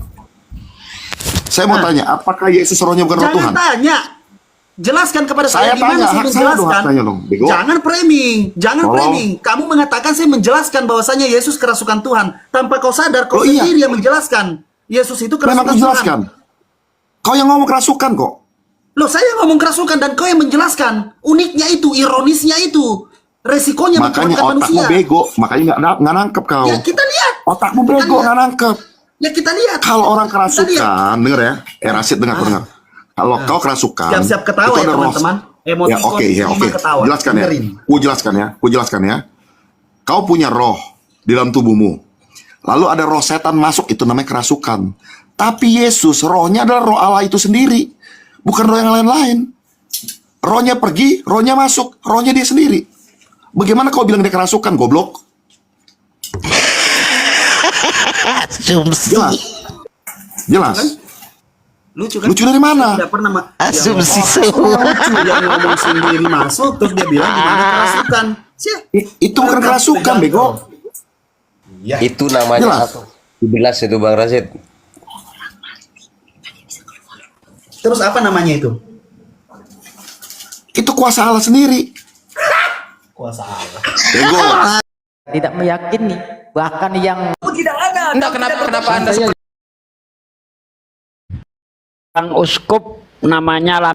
Saya mau tanya, apakah Yesus rohnya bukan roh Tuhan? Jangan tanya. Jelaskan kepada Saya saya di mana tanya, saya hak saya dong, menjelaskan. hak saya dong, bego. Jangan framing, jangan Tolong. framing. Kamu mengatakan saya menjelaskan bahwasanya Yesus kerasukan Tuhan. Tanpa kau sadar, kau Oh, iya. sendiri yang menjelaskan. Yesus itu Memang kerasukan aku Tuhan. jelaskan. Kau yang ngomong kerasukan kok. Loh, saya ngomong kerasukan dan kau yang menjelaskan. Uniknya itu, ironisnya itu. Resikonya Makanya memperlakukan otakmu manusia. bego, makanya nggak nangkep kau. Ya kita lihat. Otakmu Kita bego lihat. nggak nangkep. Ya kita lihat. Kalau orang Kita lihat. kerasukan, denger ya, Rasid dengar. Kalau kau kerasukan, Siap-siap ketawa itu ya ada roh. teman-teman. Emosi Ya oke, ketawa. Jelaskan ya. Dengerin. Ku jelaskan ya. Kau punya roh di dalam tubuhmu. Lalu ada roh setan masuk, itu namanya kerasukan. Tapi Yesus, rohnya adalah roh Allah itu sendiri. Bukan roh yang lain-lain. Rohnya pergi, rohnya masuk, rohnya dia sendiri. Bagaimana kau bilang dia kerasukan, goblok? Asumsi. Jelas. Lucu kan? Lucu dari mana? Tidak pernah Asumsi yang semua. lucu yang ngomong sendiri masuk terus dia bilang gimana kerasukan. Siap. Itu bukan kerasukan, bego. Itu namanya Jelas. 17 itu Bang Rasid. Terus apa namanya itu? Itu kuasa Allah sendiri. Kuasa Allah. Bego. Tidak meyakini, bahkan yang Sang uskup namanya